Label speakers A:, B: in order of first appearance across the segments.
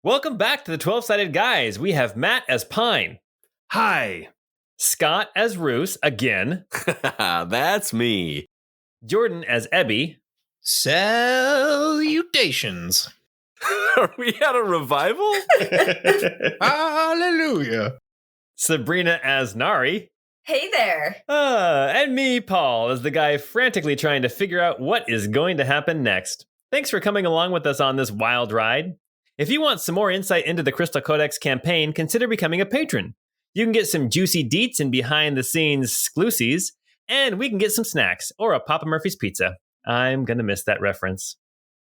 A: Welcome back to the 12-Sided Guys. We have Matt as Pine.
B: Hi.
A: Scott as Rousse, again.
C: That's me.
A: Jordan as Ebby.
D: Salutations.
C: Are we at a revival?
D: Hallelujah.
A: Sabrina as Nari.
E: Hey there.
A: And me, Paul, as the guy frantically trying to figure out what is going to happen next. Thanks for coming along with us on this wild ride. If you want some more insight into the Crystal Codex campaign, consider becoming a patron. You can get some juicy deets and behind-the-scenes exclusives, and we can get some snacks or a Papa Murphy's pizza. I'm going to miss that reference.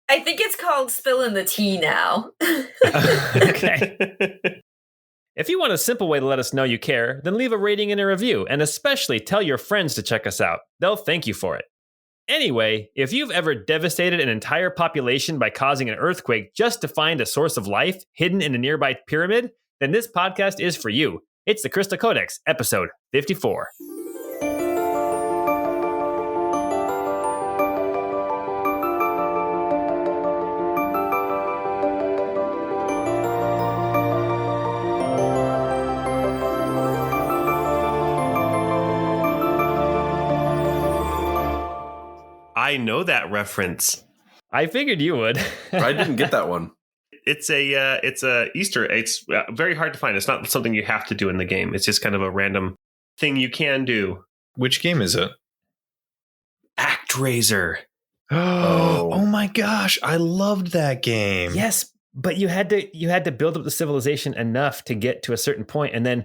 E: I think it's called spilling the tea now.
A: Okay. If you want a simple way to let us know you care, then leave a rating and a review, and especially tell your friends to check us out. They'll thank you for it. Anyway, if you've ever devastated an entire population by causing an earthquake just to find a source of life hidden in a nearby pyramid, then this podcast is for you. It's the Crystal Codex, episode 54.
B: I know that reference.
A: I figured you would.
C: I didn't get that one.
B: It's a Easter. It's very hard to find. It's not something you have to do in the game. It's just kind of a random thing you can do.
D: Which game is it?
B: ActRaiser.
D: Oh my gosh, I loved that game.
A: Yes, but you had to build up the civilization enough to get to a certain point, and then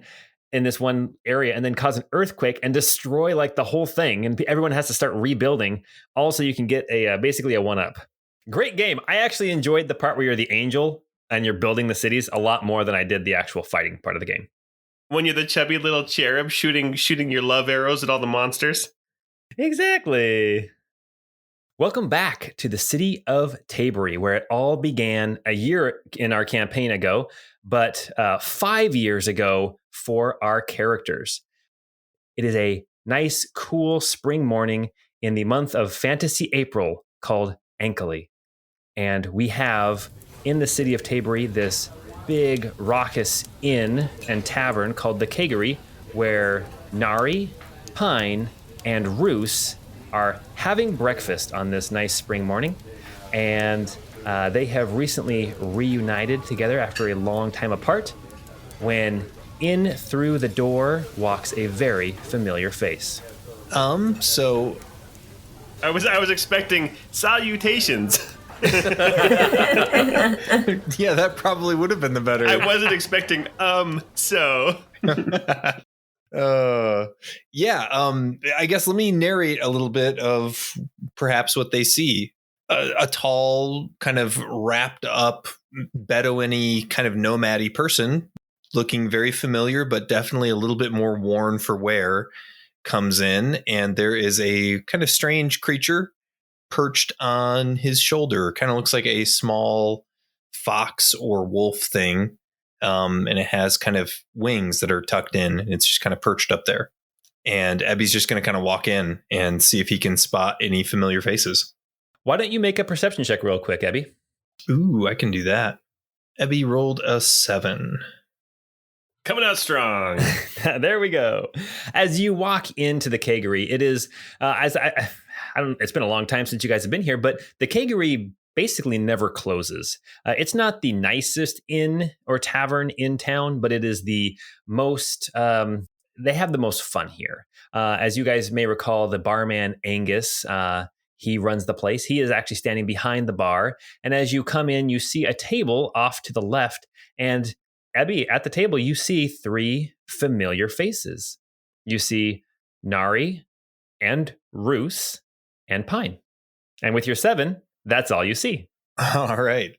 A: in this one area, and then cause an earthquake and destroy like the whole thing, and everyone has to start rebuilding. Also, you can get a basically a 1-up. Great game. I actually enjoyed the part where you're the angel and you're building the cities a lot more than I did the actual fighting part of the game.
B: When you're the chubby little cherub shooting your love arrows at all the monsters.
A: Exactly. Welcome back to the city of Taybury, where it all began a year in our campaign ago, but 5 years ago for our characters. It is a nice, cool spring morning in the month of Fantasy April called Ankily. And we have in the city of Taybury this big, raucous inn and tavern called the Keggery, where Nari, Pine, and Rousse are having breakfast on this nice spring morning. And they have recently reunited together after a long time apart, when in through the door walks a very familiar face.
D: So
B: I was expecting salutations.
D: yeah, that probably would have been the better.
B: I wasn't expecting so.
D: I guess let me narrate a little bit of perhaps what they see. A tall, kind of wrapped up, Bedouin-y, kind of nomad-y person, looking very familiar, but definitely a little bit more worn for wear, comes in, and there is a kind of strange creature perched on his shoulder. Kind of looks like a small fox or wolf thing. And it has kind of wings that are tucked in, and it's just kind of perched up there. And Ebby's just going to kind of walk in and see if he can spot any familiar faces.
A: Why don't you make a perception check real quick, Ebby?
D: Ooh, I can do that. Ebby rolled a 7.
B: Coming out strong.
A: There we go. As you walk into the Keggery, it is, it's been a long time since you guys have been here, but the Keggery basically never closes. It's not the nicest inn or tavern in town, but it is the most, they have the most fun here. As you guys may recall, the barman Angus, he runs the place. He is actually standing behind the bar. And as you come in, you see a table off to the left. And Ebby, at the table, you see 3 familiar faces. You see Nari and Rousse and Pine. And with your 7, that's all you see.
D: All right.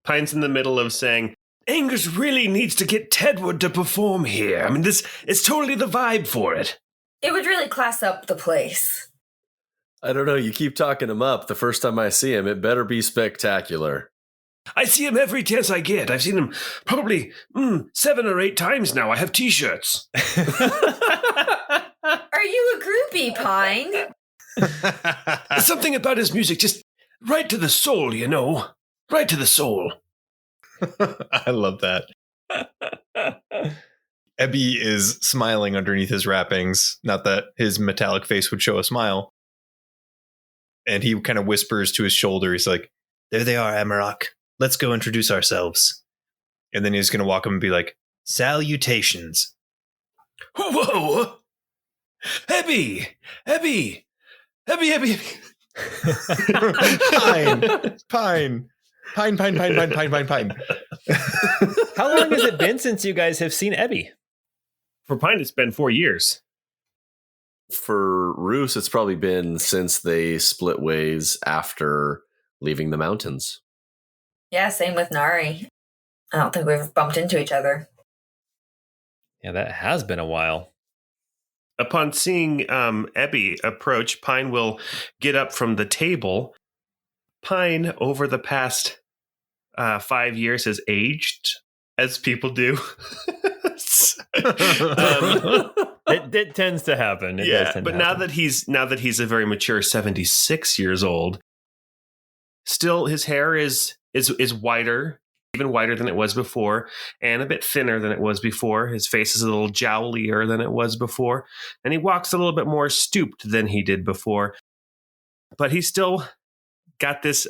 B: Pine's in the middle of saying, Angus really needs to get Tedward to perform here. I mean, it's totally the vibe for it.
E: It would really class up the place.
C: I don't know. You keep talking him up. The first time I see him, it better be spectacular.
B: I see him every chance I get. I've seen him probably 7 or 8 times now. I have T-shirts.
E: Are you a groupie, Pine?
B: There's something about his music, just right to the soul, you know. Right to the soul.
D: I love that. Ebby is smiling underneath his wrappings. Not that his metallic face would show a smile. And he kind of whispers to his shoulder. He's like, there they are, Amarok. Let's go introduce ourselves. And then he's going to walk up and be like, salutations.
B: Whoa! Ebby! Ebby! Ebby, Ebby, Ebby.
D: Pine.
A: How long has it been since you guys have seen Ebby?
B: For Pine, it's been 4 years.
C: For Rousse, it's probably been since they split ways after leaving the mountains.
E: Yeah, same with Nari. I don't think we've bumped into each other.
A: Yeah, that has been a while.
B: Upon seeing Ebby approach, Pine will get up from the table. Pine, over the past 5 years, has aged, as people do.
A: It tends to happen. It does tend
B: but
A: to
B: now
A: happen.
B: that he's a very mature 76 years old, still his hair is whiter, even whiter than it was before, and a bit thinner than it was before. His face is a little jowlier than it was before, and he walks a little bit more stooped than he did before. But he's still got this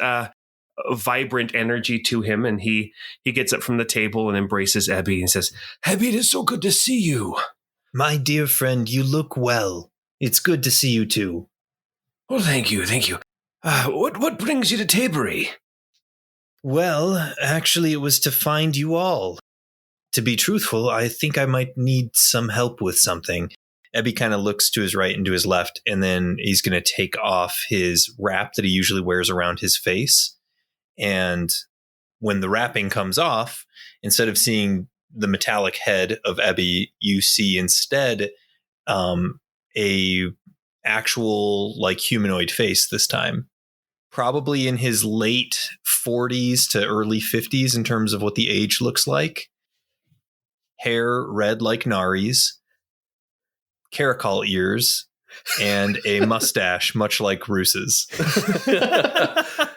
B: vibrant energy to him, and he gets up from the table and embraces Ebby and says, "Ebby, it is so good to see you."
D: My dear friend, you look well. It's good to see you too.
B: Well, thank you. What brings you to Taybury?
D: Well, actually, it was to find you all. To be truthful, I think I might need some help with something. Ebby kind of looks to his right and to his left, and then he's going to take off his wrap that he usually wears around his face. And when the wrapping comes off, instead of seeing the metallic head of Ebby, you see instead a actual like humanoid face this time. Probably in his late 40s to early 50s in terms of what the age looks like. Hair red like Nari's, caracol ears, and a mustache much like Rousse's.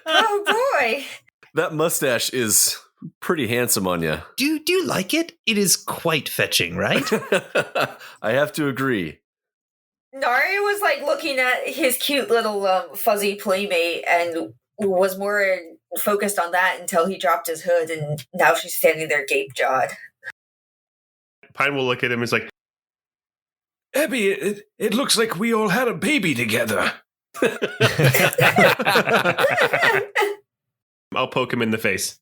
E: Oh boy!
C: That mustache is pretty handsome on you.
D: Do you like it? It is quite fetching, right?
C: I have to agree.
E: Nari was like looking at his cute little fuzzy playmate and was more focused on that until he dropped his hood, and now she's standing there gape-jawed.
B: Pine will look at him and is like, "Ebby, it looks like we all had a baby together." I'll poke him in the face.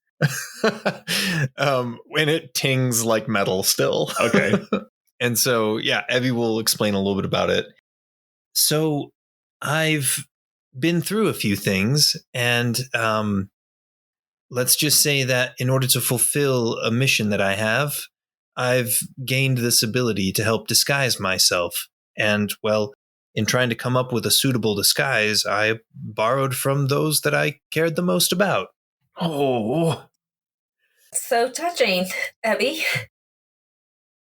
D: When it tings like metal still.
B: Okay.
D: And so, yeah, Ebby will explain a little bit about it. So I've been through a few things, and let's just say that in order to fulfill a mission that I have, I've gained this ability to help disguise myself. And, well, in trying to come up with a suitable disguise, I borrowed from those that I cared the most about.
B: Oh.
E: So touching, Ebby.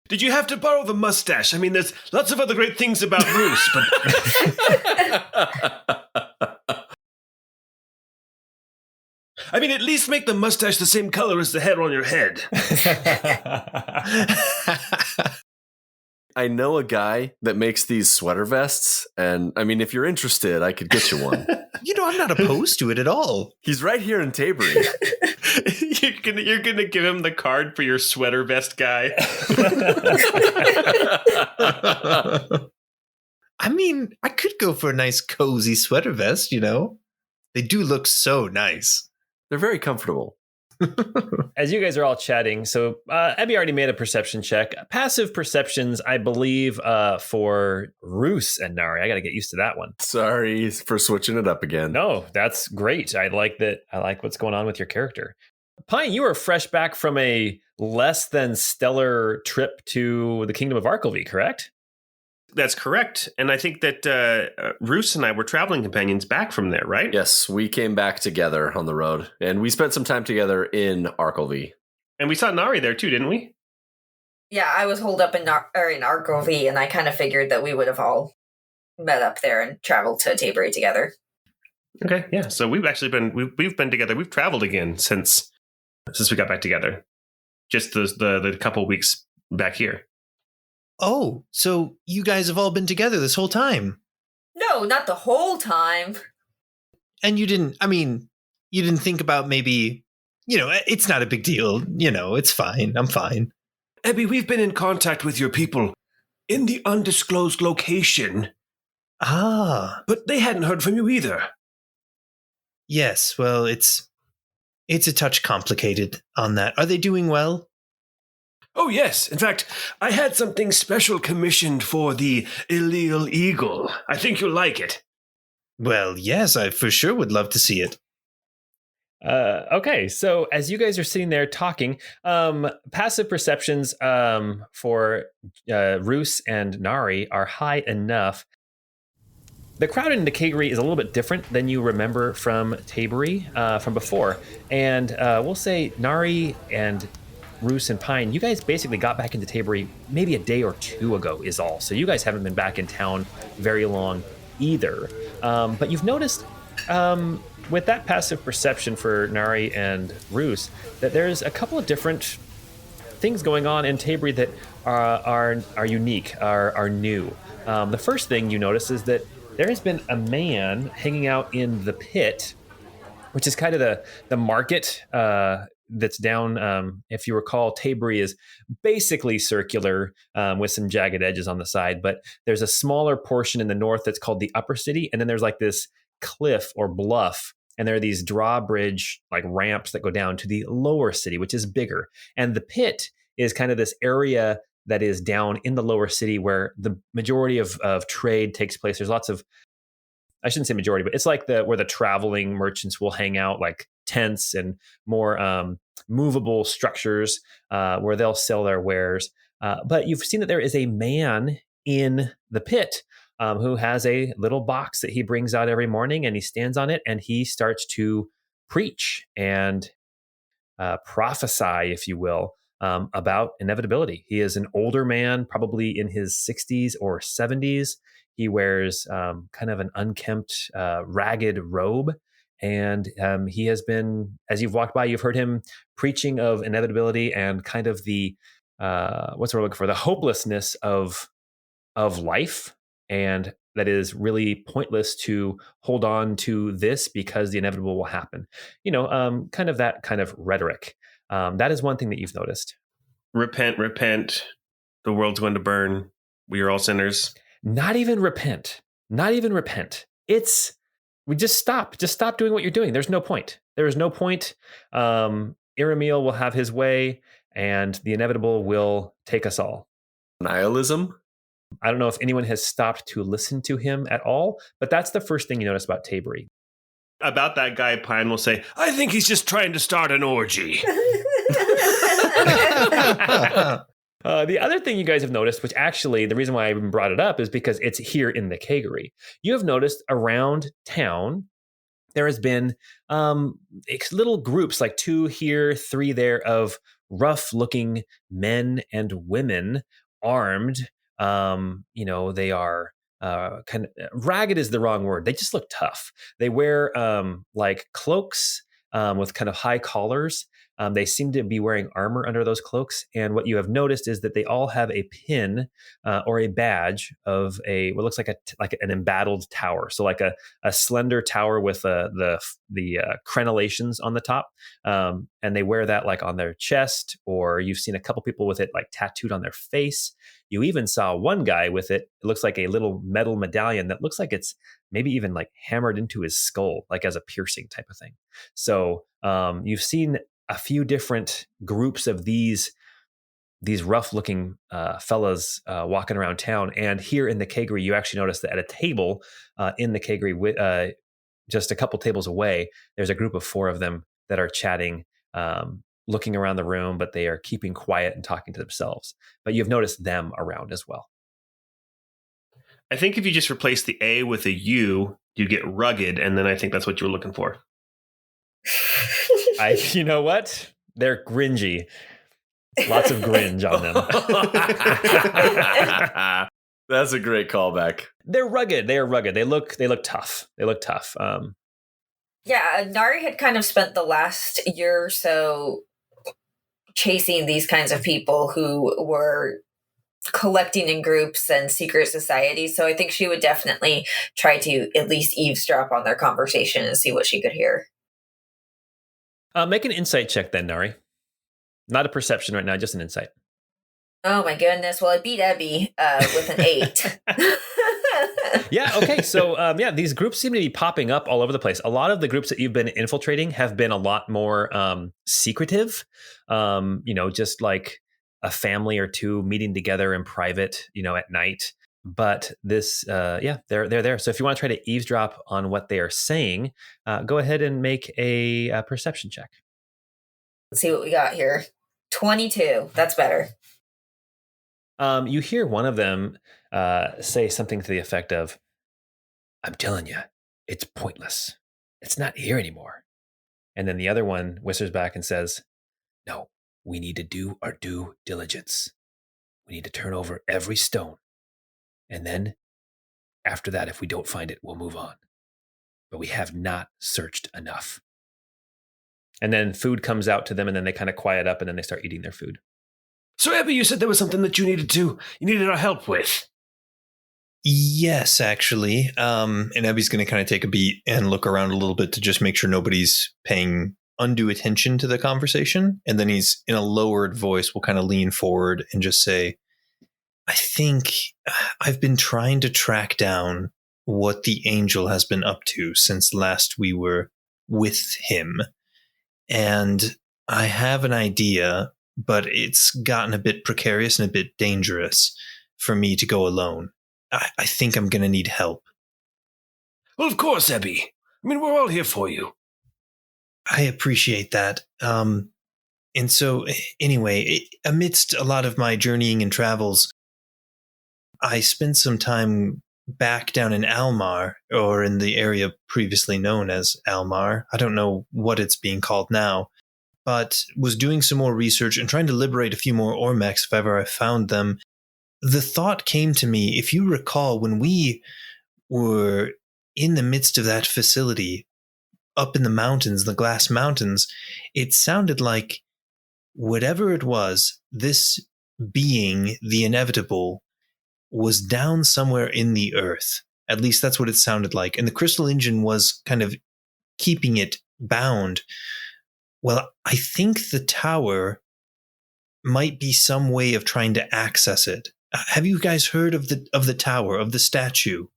B: Did you have to borrow the mustache? I mean, there's lots of other great things about Rousse, but I mean, at least make the mustache the same color as the hair on your head.
C: I know a guy that makes these sweater vests, and I mean, if you're interested, I could get you one.
D: I'm not opposed to it at all.
C: He's right here in Taybury.
B: You're gonna give him the card for your sweater vest guy.
D: I mean, I could go for a nice cozy sweater vest, They do look so nice.
C: They're very comfortable.
A: As you guys are all chatting, so Ebby already made a perception check. Passive perceptions, I believe, for Rousse and Nari. I got to get used to that one.
C: Sorry for switching it up again.
A: No, that's great. I like that. I like what's going on with your character. Pine, you are fresh back from a less than stellar trip to the Kingdom of Arkelvy, correct?
B: That's correct. And I think that Rousse and I were traveling companions back from there, right?
C: Yes, we came back together on the road, and we spent some time together in Arkelvy.
B: And we saw Nari there too, didn't we?
E: Yeah, I was holed up in Arkelvy, and I kind of figured that we would have all met up there and traveled to Taybury together.
B: Okay, yeah. So we've actually been we've been together. We've traveled again since since we got back together. Just the couple weeks back here.
D: Oh, so you guys have all been together this whole time.
E: No, not the whole time.
D: And you didn't think about maybe, it's not a big deal. It's fine. I'm fine.
B: Abby, we've been in contact with your people in the undisclosed location.
D: Ah.
B: But they hadn't heard from you either.
D: Yes, well, it's a touch complicated on that. Are they doing well?
B: Oh, yes. In fact, I had something special commissioned for the Illeal Eagle. I think you'll like it.
D: Well, yes, I for sure would love to see it.
A: Okay, so as you guys are sitting there talking, passive perceptions for Rousse and Nari are high enough. The crowd in the Keggery is a little bit different than you remember from Taybury from before. And we'll say Nari and Rousse and Pine, you guys basically got back into Taybury maybe a day or two ago is all. So you guys haven't been back in town very long either. But you've noticed with that passive perception for Nari and Rousse that there's a couple of different things going on in Taybury that are unique, are new. The first thing you notice is that there has been a man hanging out in the pit, which is kind of the market that's down. If you recall, Taybury is basically circular with some jagged edges on the side, but there's a smaller portion in the north that's called the upper city. And then there's like this cliff or bluff, and there are these drawbridge like ramps that go down to the lower city, which is bigger. And the pit is kind of this area that is down in the lower city where the majority of trade takes place. There's lots of, I shouldn't say majority, but it's like where the traveling merchants will hang out, like tents and more movable structures where they'll sell their wares. But you've seen that there is a man in the pit who has a little box that he brings out every morning, and he stands on it and he starts to preach and prophesy, if you will, about inevitability. He is an older man, probably in his 60s or 70s. He wears kind of an unkempt, ragged robe. And he has been, as you've walked by, you've heard him preaching of inevitability and kind of the, what's we're looking for, the hopelessness of life. And that is really pointless to hold on to this because the inevitable will happen. Kind of that kind of rhetoric. That is one thing that you've noticed.
B: Repent, repent. The world's going to burn. We are all sinners.
A: Not even repent. We just stop. Just stop doing what you're doing. There's no point. There is no point. Iramiel will have his way, and the inevitable will take us all.
C: Nihilism?
A: I don't know if anyone has stopped to listen to him at all, but that's the first thing you notice about Taybury.
B: About that guy, Pine will say, I think he's just trying to start an orgy.
A: The other thing you guys have noticed, which actually the reason why I even brought it up is because it's here in the Keggery. You have noticed around town, there has been little groups, like 2 here, 3 there, of rough-looking men and women armed. They are kind of ragged is the wrong word. They just look tough. They wear like cloaks with kind of high collars. They seem to be wearing armor under those cloaks. And what you have noticed is that they all have a pin or a badge of what looks like an embattled tower. So like a slender tower with the crenellations on the top. And they wear that like on their chest, or you've seen a couple people with it like tattooed on their face. You even saw one guy with it. It looks like a little metal medallion that looks like it's maybe even like hammered into his skull, like as a piercing type of thing. So you've seen a few different groups of these rough-looking fellas walking around town. And here in the Keggery, you actually notice that at a table in the Keggery, just a couple tables away, there's a group of 4 of them that are chatting, looking around the room, but they are keeping quiet and talking to themselves. But you've noticed them around as well.
B: I think if you just replace the A with a U, you get rugged, and then I think that's what you were looking for.
A: You know what? They're gringy. Lots of gringe on them.
C: That's a great callback.
A: They're rugged. They are rugged. They look tough.
E: Yeah, Nari had kind of spent the last year or so chasing these kinds of people who were collecting in groups and secret societies. So I think she would definitely try to at least eavesdrop on their conversation and see what she could hear.
A: Make an insight check then, Nari. Not a perception right now, just an insight.
E: Oh my goodness. Well, I beat Ebby with an 8.
A: Yeah, okay. So, these groups seem to be popping up all over the place. A lot of the groups that you've been infiltrating have been a lot more secretive, just like a family or two meeting together in private, at night. But this, they're there. So if you want to try to eavesdrop on what they are saying, go ahead and make a perception check.
E: Let's see what we got here. 22. That's better.
A: You hear one of them say something to the effect of, "I'm telling you, it's pointless. It's not here anymore." And then the other one whispers back and says, "No, we need to do our due diligence. We need to turn over every stone. And then after that, if we don't find it, we'll move on. But we have not searched enough." And then food comes out to them, and then they kind of quiet up, and then they start eating their food.
B: So, Abby, you said there was something that you needed our help with.
D: Yes, actually. And Abby's going to kind of take a beat and look around a little bit to just make sure nobody's paying undue attention to the conversation. And then he's in a lowered voice will kind of lean forward and just say, "I think I've been trying to track down what the angel has been up to since last we were with him. And I have an idea, but it's gotten a bit precarious and a bit dangerous for me to go alone. I think I'm going to need help."
B: Well, of course, Abby. I mean, we're all here for you.
D: I appreciate that. And so, anyway, amidst a lot of my journeying and travels, I spent some time back down in Almar, or in the area previously known as Almar. I don't know what it's being called now, but was doing some more research and trying to liberate a few more Ormex if ever I found them. The thought came to me, if you recall, when we were in the midst of that facility up in the mountains, the Glass Mountains, it sounded like whatever it was, this being, the Inevitable, was down somewhere in the earth. At least that's what it sounded like. And the crystal engine was kind of keeping it bound. Well, I think the tower might be some way of trying to access it. Have you guys heard of the tower, of the statue?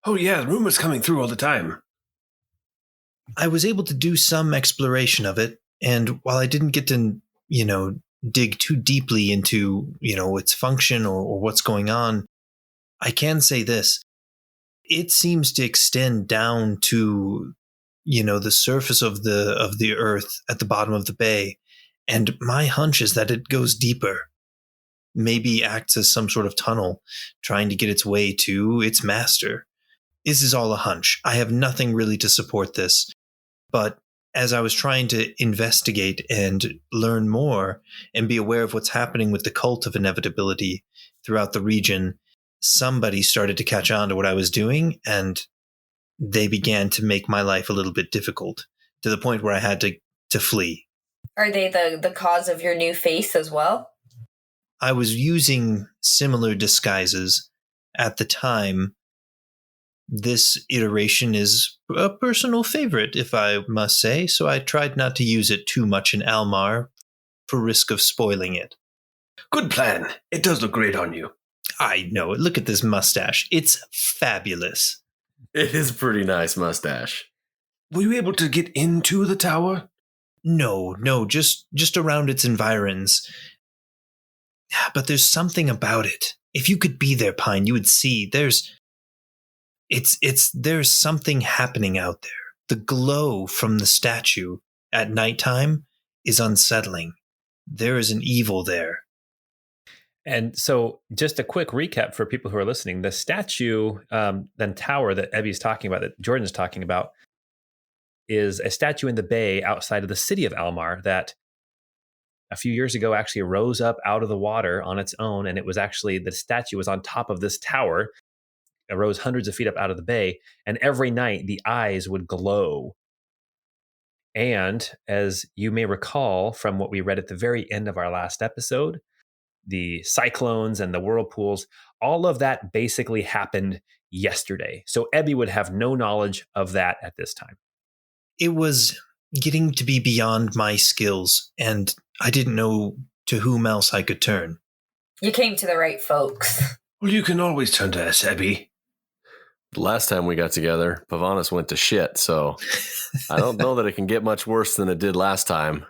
B: Oh, yeah, rumors coming through all the time.
D: I was able to do some exploration of it, and while I didn't get to, dig too deeply into, its function or what's going on, I can say this. It seems to extend down to, the surface of the earth at the bottom of the bay, and my hunch is that it goes deeper. Maybe acts as some sort of tunnel, trying to get its way to its master. This is all a hunch. I have nothing really to support this. But as I was trying to investigate and learn more and be aware of what's happening with the cult of inevitability throughout the region, somebody started to catch on to what I was doing, and they began to make my life a little bit difficult, to the point where I had to flee.
E: Are they the cause of your new face as well?
D: I was using similar disguises at the time. This iteration is a personal favorite, if I must say, so I tried not to use it too much in Almar for risk of spoiling it.
B: Good plan. It does look great on you.
D: I know it. Look at this mustache. It's fabulous.
C: It is a pretty nice mustache.
B: Were you able to get into the tower?
D: No, just around its environs. But there's something about it. If you could be there, Pine, you would see there's something happening out there. The glow from the statue at nighttime is unsettling. There is an evil there.
A: And so just a quick recap for people who are listening. The statue, then tower that Ebby's talking about, that Jordan's talking about, is a statue in the bay outside of the city of Almar that a few years ago actually rose up out of the water on its own. And it was actually, the statue was on top of this tower. It rose hundreds of feet up out of the bay. And every night the eyes would glow And as you may recall from what we read at the very end of our last episode, the cyclones and the whirlpools, all of that basically happened yesterday. So Ebby would have no knowledge of that at this time.
D: It was getting to be beyond my skills, and I didn't know to whom else I could turn.
E: You came to the right folks.
B: Well, you can always turn to us, Ebby.
C: The last time we got together, Pavanis went to shit, so I don't know that it can get much worse than it did last time.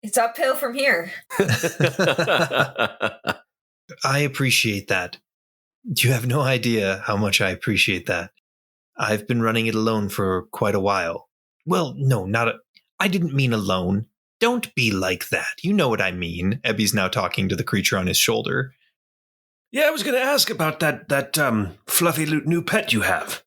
E: It's uphill from here.
D: I appreciate that. You have no idea how much I appreciate that. I've been running it alone for quite a while. Well, no, I didn't mean alone. Don't be like that. You know what I mean. Ebby's now talking to the creature on his shoulder.
B: Yeah, I was going to ask about that fluffy new pet you have.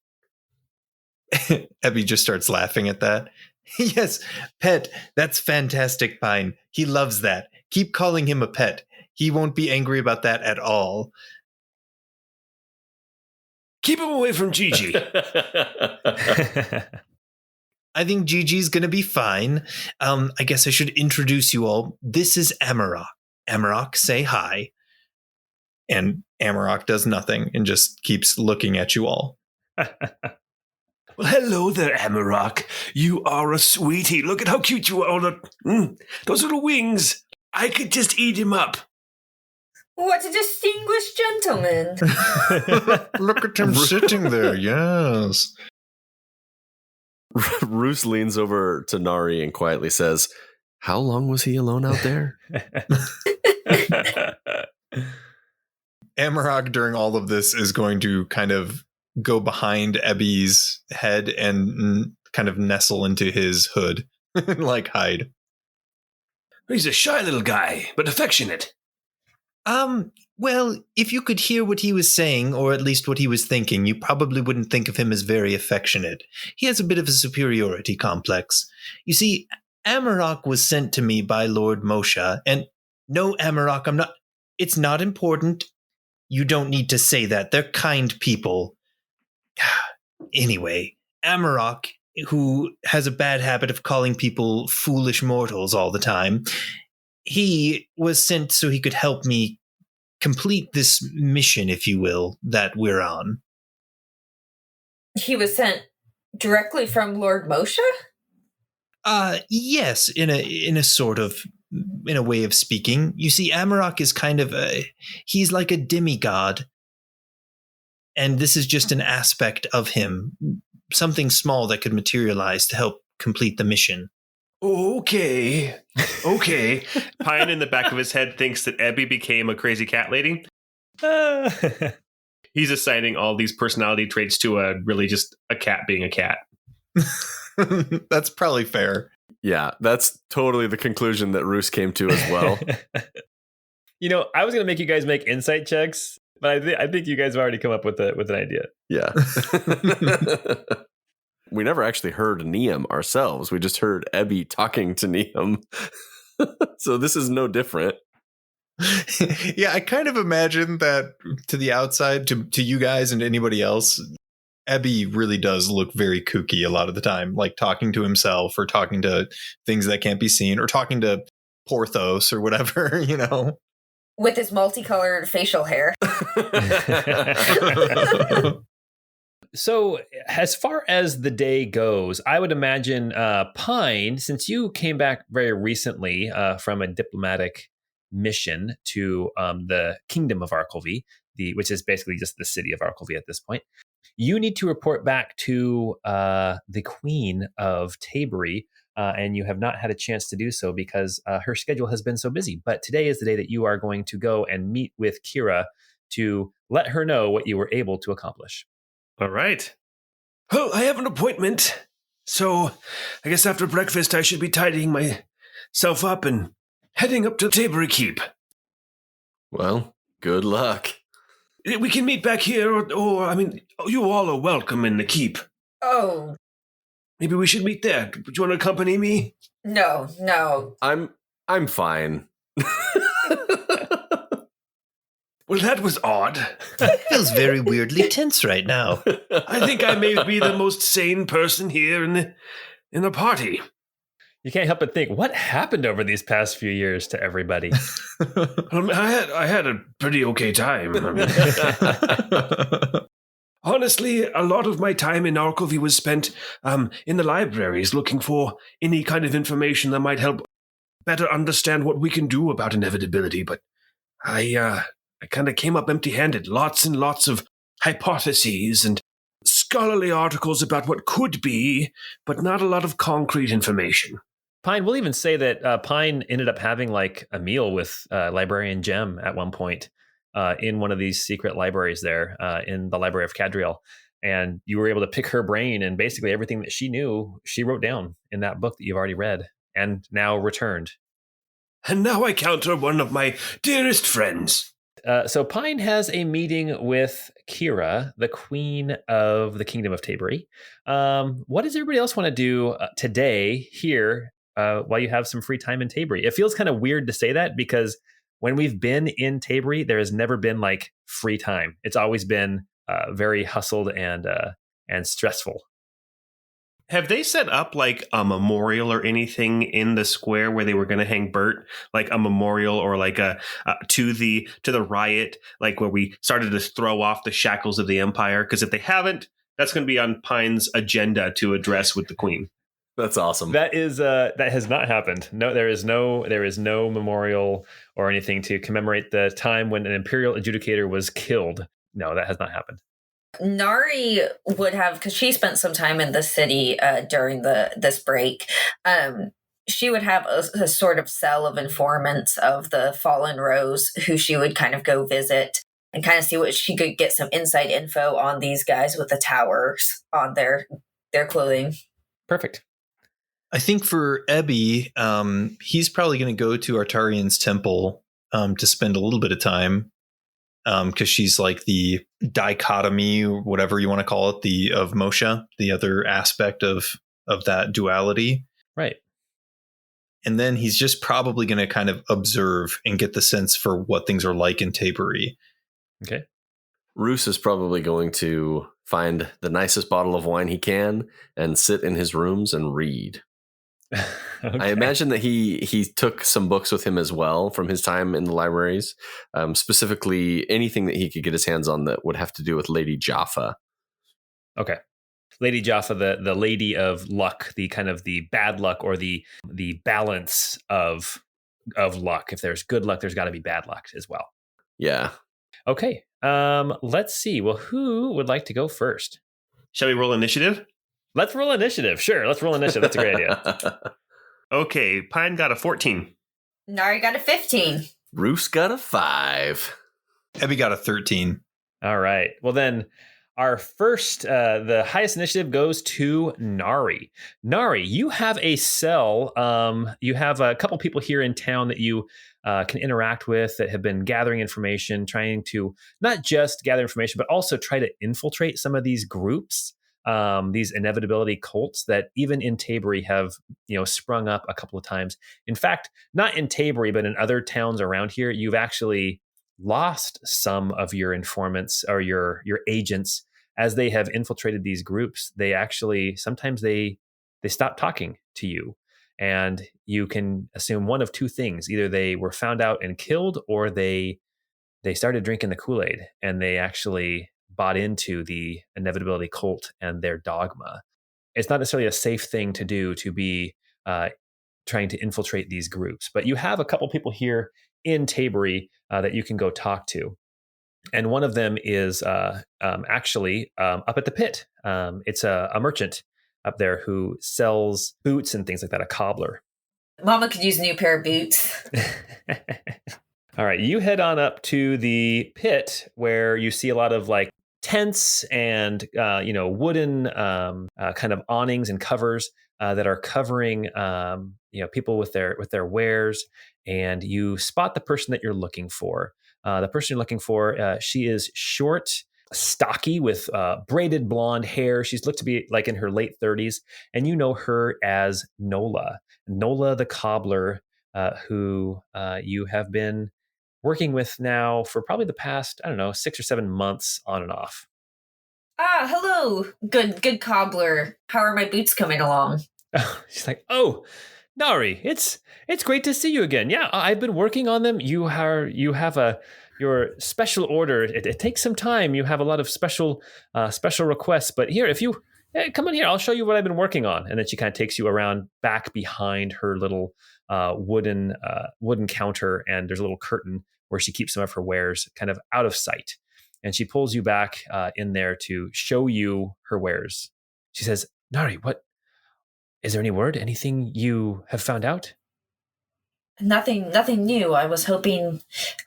D: Ebby just starts laughing at that. Yes, pet. That's fantastic, Pine. He loves that. Keep calling him a pet. He won't be angry about that at all.
B: Keep him away from Gigi.
D: I think Gigi's going to be fine. I guess I should introduce you all. This is Amarok. Amarok, say hi. And Amarok does nothing and just keeps looking at you all.
B: Well, hello there, Amarok. You are a sweetie. Look at how cute you are. Those little wings. I could just eat him up.
E: What a distinguished gentleman.
D: Look at him sitting there, yes.
C: Rousse leans over to Nari and quietly says, "How long was he alone out there?"
D: Amarok, during all of this, is going to kind of go behind Ebby's head and kind of nestle into his hood, like hide.
B: He's a shy little guy, but affectionate.
D: Well, if you could hear what he was saying, or at least what he was thinking, you probably wouldn't think of him as very affectionate. He has a bit of a superiority complex. You see, Amarok was sent to me by Lord Moshe, and no, Amarok, it's not important. You don't need to say that. They're kind people. Anyway, Amarok, who has a bad habit of calling people foolish mortals all the time, he was sent so he could help me complete this mission, if you will, that we're on.
E: He was sent directly from Lord Moshe?
D: Yes, in a way of speaking. You see, Amarok is kind of he's like a demigod. And this is just an aspect of him, something small that could materialize to help complete the mission.
B: Okay. Pine in the back of his head thinks that Ebby became a crazy cat lady. He's assigning all these personality traits to really just a cat being a cat.
D: That's probably fair.
C: Yeah, that's totally the conclusion that Rousse came to as well.
A: I was going to make you guys make insight checks, but I think you guys have already come up with an idea.
C: Yeah. We never actually heard Neum ourselves. We just heard Ebby talking to Neum. So this is no different.
D: Yeah, I kind of imagine that to the outside, to you guys and anybody else, Ebby really does look very kooky a lot of the time, like talking to himself or talking to things that can't be seen or talking to Porthos or whatever,
E: With his multicolored facial hair.
A: So as far as the day goes, I would imagine Pine, since you came back very recently from a diplomatic mission to the Kingdom of Arkelvy, which is basically just the city of Arkelvy at this point, you need to report back to the Queen of Taybury, and you have not had a chance to do so because her schedule has been so busy. But today is the day that you are going to go and meet with Kira to let her know what you were able to accomplish.
B: All right. Well, I have an appointment, so I guess after breakfast I should be tidying myself up and heading up to Taybury Keep.
C: Well, good luck.
B: We can meet back here, or you all are welcome in the keep.
E: Oh.
B: Maybe we should meet there. Do you want to accompany me?
E: No.
C: I'm fine.
B: Well, that was odd.
D: It feels very weirdly tense right now.
B: I think I may be the most sane person here in the party.
A: You can't help but think, what happened over these past few years to everybody?
B: I had a pretty okay time. I mean, honestly, a lot of my time in Arcovy was spent in the libraries looking for any kind of information that might help better understand what we can do about inevitability. But I kind of came up empty-handed. Lots and lots of hypotheses and scholarly articles about what could be, but not a lot of concrete information.
A: Pine, we'll even say that Pine ended up having like a meal with librarian Jem at one point in one of these secret libraries there in the Library of Cadriel. And you were able to pick her brain, and basically everything that she knew, she wrote down in that book that you've already read and now returned.
B: And now I count her one of my dearest friends.
A: So Pine has a meeting with Kira, the queen of the Kingdom of Taybury. What does everybody else want to do today here while you have some free time in Taybury? It feels kind of weird to say that because when we've been in Taybury, there has never been like free time. It's always been very hustled and stressful.
B: Have they set up like a memorial or anything in the square where they were going to hang Bert, like a memorial or like a to the riot, like where we started to throw off the shackles of the empire? Because if they haven't, that's going to be on Pine's agenda to address with the Queen.
C: That's awesome.
A: That has not happened. No, there is no memorial or anything to commemorate the time when an imperial adjudicator was killed. No, that has not happened.
E: Nari would have, because she spent some time in the city during this break. She would have a sort of cell of informants of the fallen Rousse who she would kind of go visit and kind of see what she could get some inside info on these guys with the towers on their clothing.
A: Perfect.
D: I think for Ebby, he's probably going to go to Artarian's temple to spend a little bit of time. Because she's like the dichotomy, whatever you want to call it, of Moshe, the other aspect of that duality.
A: Right.
D: And then he's just probably going to kind of observe and get the sense for what things are like in Taybury.
A: Okay.
C: Rousse is probably going to find the nicest bottle of wine he can and sit in his rooms and read.
A: Okay.
C: I imagine that he took some books with him as well from his time in the libraries, specifically anything that he could get his hands on that would have to do with Lady Jaffa.
A: Okay. Lady Jaffa, the lady of luck, the kind of the bad luck or the balance of luck. If there's good luck, there's got to be bad luck as well.
C: Yeah.
A: Okay. Let's see. Well, who would like to go first?
B: Shall we roll initiative?
A: Let's roll initiative. Sure. Let's roll initiative. That's a great idea.
B: Okay. Pine got a 14.
E: Nari got a 15.
C: Rousse got a 5.
D: Ebby got a 13.
A: All right. Well, then our first, the highest initiative goes to Nari. Nari, you have a cell. You have a couple people here in town that you can interact with that have been gathering information, trying to not just gather information, but also try to infiltrate some of these groups. These inevitability cults that even in Taybury have, sprung up a couple of times. In fact, not in Taybury, but in other towns around here, you've actually lost some of your informants or your agents as they have infiltrated these groups. They actually, sometimes they stop talking to you, and you can assume one of two things. Either they were found out and killed, or they started drinking the Kool-Aid and they actually bought into the inevitability cult and their dogma. It's not necessarily a safe thing to do to be trying to infiltrate these groups, but you have a couple people here in Taybury that you can go talk to. And one of them is actually up at the pit. It's a merchant up there who sells boots and things like that, a cobbler.
E: Mama could use a new pair of boots.
A: All right, you head on up to the pit where you see a lot of like tents and wooden kind of awnings and covers that are covering people with their wares, and you spot the person that you're looking for. The person you're looking for, she is short, stocky, with braided blonde hair. She's looked to be like in her late 30s, and you know her as Nola the cobbler, who you have been working with now for probably the past, 6 or 7 months on and off.
E: Ah, hello, good cobbler. How are my boots coming along?
A: She's like, oh, Nari, it's great to see you again. Yeah, I've been working on them. You have your special order. It takes some time. You have a lot of special requests. But here, if you come in here, I'll show you what I've been working on. And then she kind of takes you around back behind her little wooden counter, and there's a little curtain where she keeps some of her wares kind of out of sight. And she pulls you back in there to show you her wares. She says, "Nari, what? Is there any word? Anything you have found out?"
E: Nothing new. I was hoping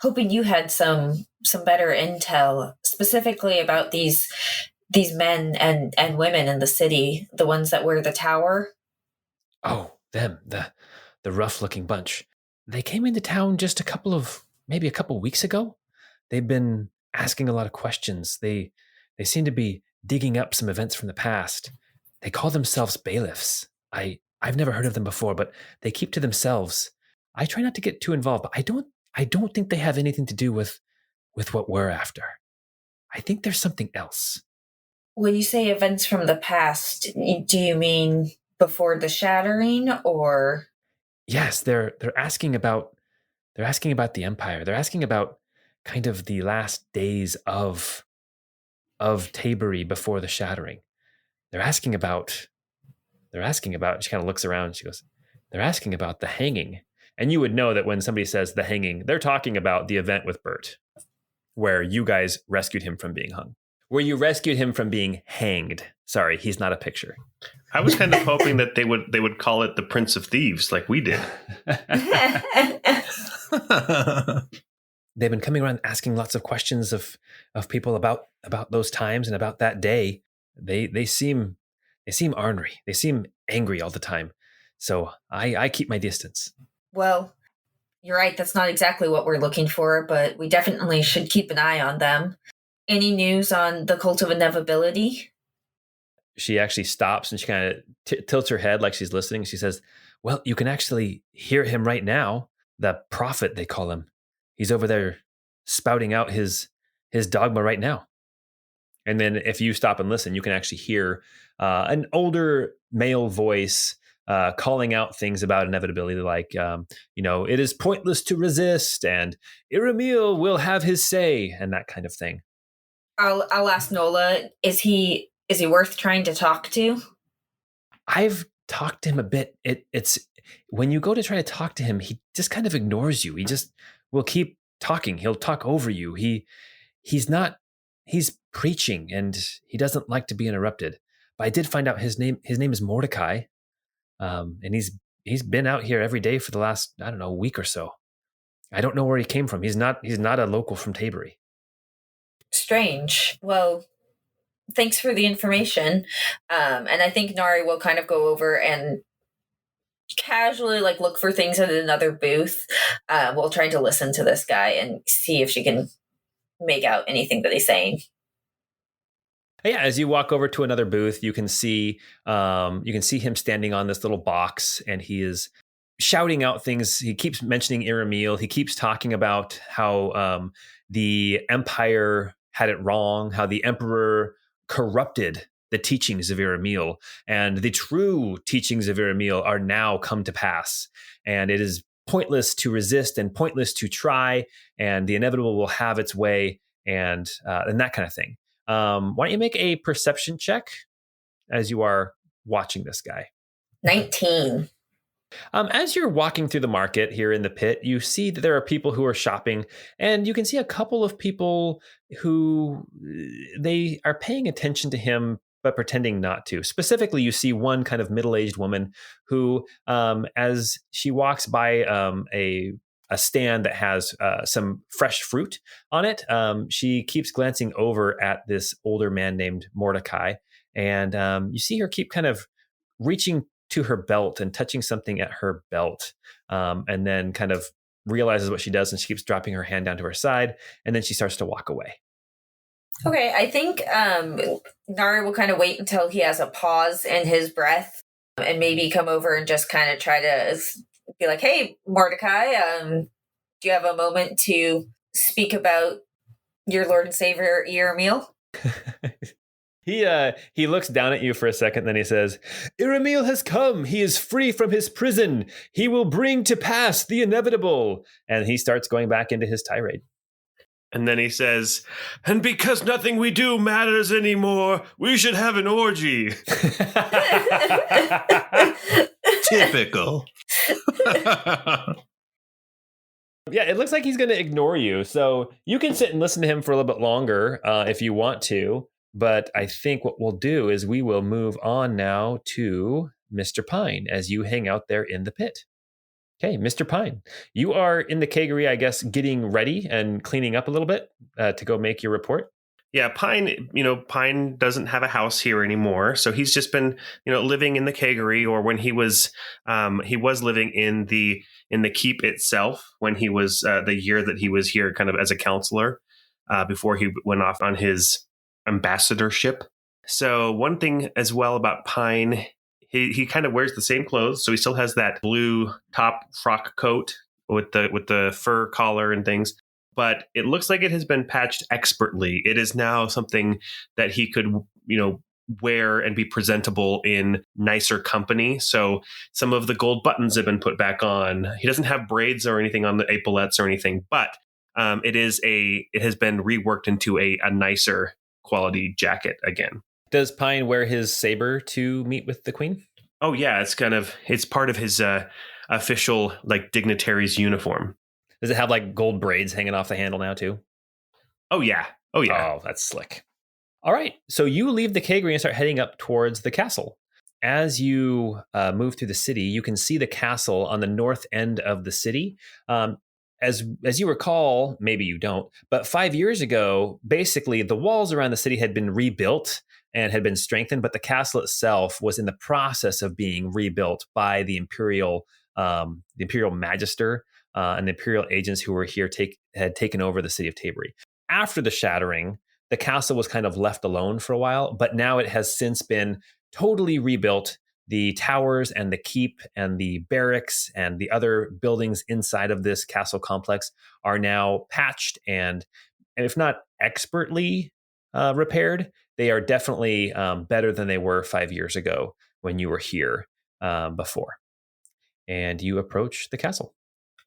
E: you had some better intel, specifically about these men and women in the city, the ones that wear the tower.
A: Oh, them, the rough-looking bunch. They came into town just maybe a couple weeks ago. They've been asking a lot of questions. They seem to be digging up some events from the past. They call themselves bailiffs. I've never heard of them before, but they keep to themselves. I try not to get too involved, but I don't think they have anything to do with what we're after. I think there's something else.
E: When you say events from the past, do you mean before the shattering, or?
A: Yes, they're asking about the Empire. They're asking about kind of the last days of Taybury before the shattering. They're asking about, she kind of looks around and she goes, they're asking about the hanging. And you would know that when somebody says the hanging, they're talking about the event with Bert, where you guys rescued him from being hung. Where you rescued him from being hanged. Sorry, he's not a picture.
B: I was kind of hoping that they would call it the Prince of Thieves like we did.
A: They've been coming around asking lots of questions of people about those times and about that day. They seem ornery. They seem angry all the time. So I keep my distance.
E: Well, you're right. That's not exactly what we're looking for, but we definitely should keep an eye on them. Any news on the cult of inevitability?
A: She actually stops and she kind of tilts her head like she's listening. She says, "Well, you can actually hear him right now. The prophet, they call him. He's over there spouting out his dogma right now." And then if you stop and listen, you can actually hear an older male voice calling out things about inevitability, like, it is pointless to resist, and Iramil will have his say, and that kind of thing.
E: I'll ask Nola, is he worth trying to talk to?
A: I've talked to him a bit. It's when you go to try to talk to him, he just kind of ignores you. He just will keep talking. He'll talk over you. He's preaching and he doesn't like to be interrupted. But I did find out his name is Mordecai. And he's been out here every day for the last, I don't know, week or so. I don't know where he came from. He's not a local from Taybury.
E: Strange. Well, thanks for the information. And I think Nari will kind of go over and casually look for things at another booth while trying to listen to this guy and see if she can make out anything that he's saying.
A: Yeah, as you walk over to another booth, you can see him standing on this little box, and he is shouting out things. He keeps mentioning Iramil. He keeps talking about how the Empire had it wrong, how the Emperor corrupted the teachings of Iramil, and the true teachings of Iramil are now come to pass. And it is pointless to resist and pointless to try, and the inevitable will have its way, and that kind of thing. Why don't you make a perception check as you are watching this guy?
E: 19.
A: As you're walking through the market here in the pit, you see that there are people who are shopping, and you can see a couple of people who they are paying attention to him, but pretending not to. Specifically, you see one kind of middle-aged woman who, as she walks by a stand that has some fresh fruit on it, she keeps glancing over at this older man named Mordecai, and you see her keep kind of reaching to her belt and touching something at her belt, and then kind of realizes what she does, and she keeps dropping her hand down to her side, and then she starts to walk away.
E: Okay, I think Nari will kind of wait until he has a pause in his breath and maybe come over and just kind of try to be like, "Hey, Mordecai, do you have a moment to speak about your Lord and Savior Iramil?"
A: He looks down at you for a second, then he says, Iramil has come. He is free from his prison. He will bring to pass the inevitable. And he starts going back into his tirade.
B: And then he says, and because nothing we do matters anymore, we should have an orgy.
D: Typical.
A: Yeah, it looks like he's going to ignore you. So you can sit and listen to him for a little bit longer if you want to. But I think what we'll do is we will move on now to Mr. Pine as you hang out there in the pit. Okay, Mr. Pine, you are in the Keggery, I guess, getting ready and cleaning up a little bit to go make your report.
B: Yeah, Pine doesn't have a house here anymore, so he's just been, living in the Keggery, or when he was living in the keep itself when he was the year that he was here, kind of as a counselor, before he went off on his ambassadorship. So one thing as well about Pine. He kind of wears the same clothes, so he still has that blue top frock coat with the fur collar and things. But it looks like it has been patched expertly. It is now something that he could, wear and be presentable in nicer company. So some of the gold buttons have been put back on. He doesn't have braids or anything on the epaulettes or anything, but it has been reworked into a nicer quality jacket again.
A: Does Pine wear his saber to meet with the queen?
B: Oh yeah, it's part of his official dignitary's uniform.
A: Does it have gold braids hanging off the handle now too?
B: Oh yeah.
A: Oh, that's slick. All right, so you leave the Keggery and start heading up towards the castle. As you move through the city, you can see the castle on the north end of the city. As you recall, maybe you don't, but 5 years ago, basically the walls around the city had been rebuilt and had been strengthened, but the castle itself was in the process of being rebuilt by the imperial magister and the imperial agents who were here had taken over the city of Taybury. After the shattering, the castle was kind of left alone for a while, but now it has since been totally rebuilt. The towers and the keep and the barracks and the other buildings inside of this castle complex are now patched and if not expertly repaired, they are definitely better than they were 5 years ago when you were here before. And you approach the castle.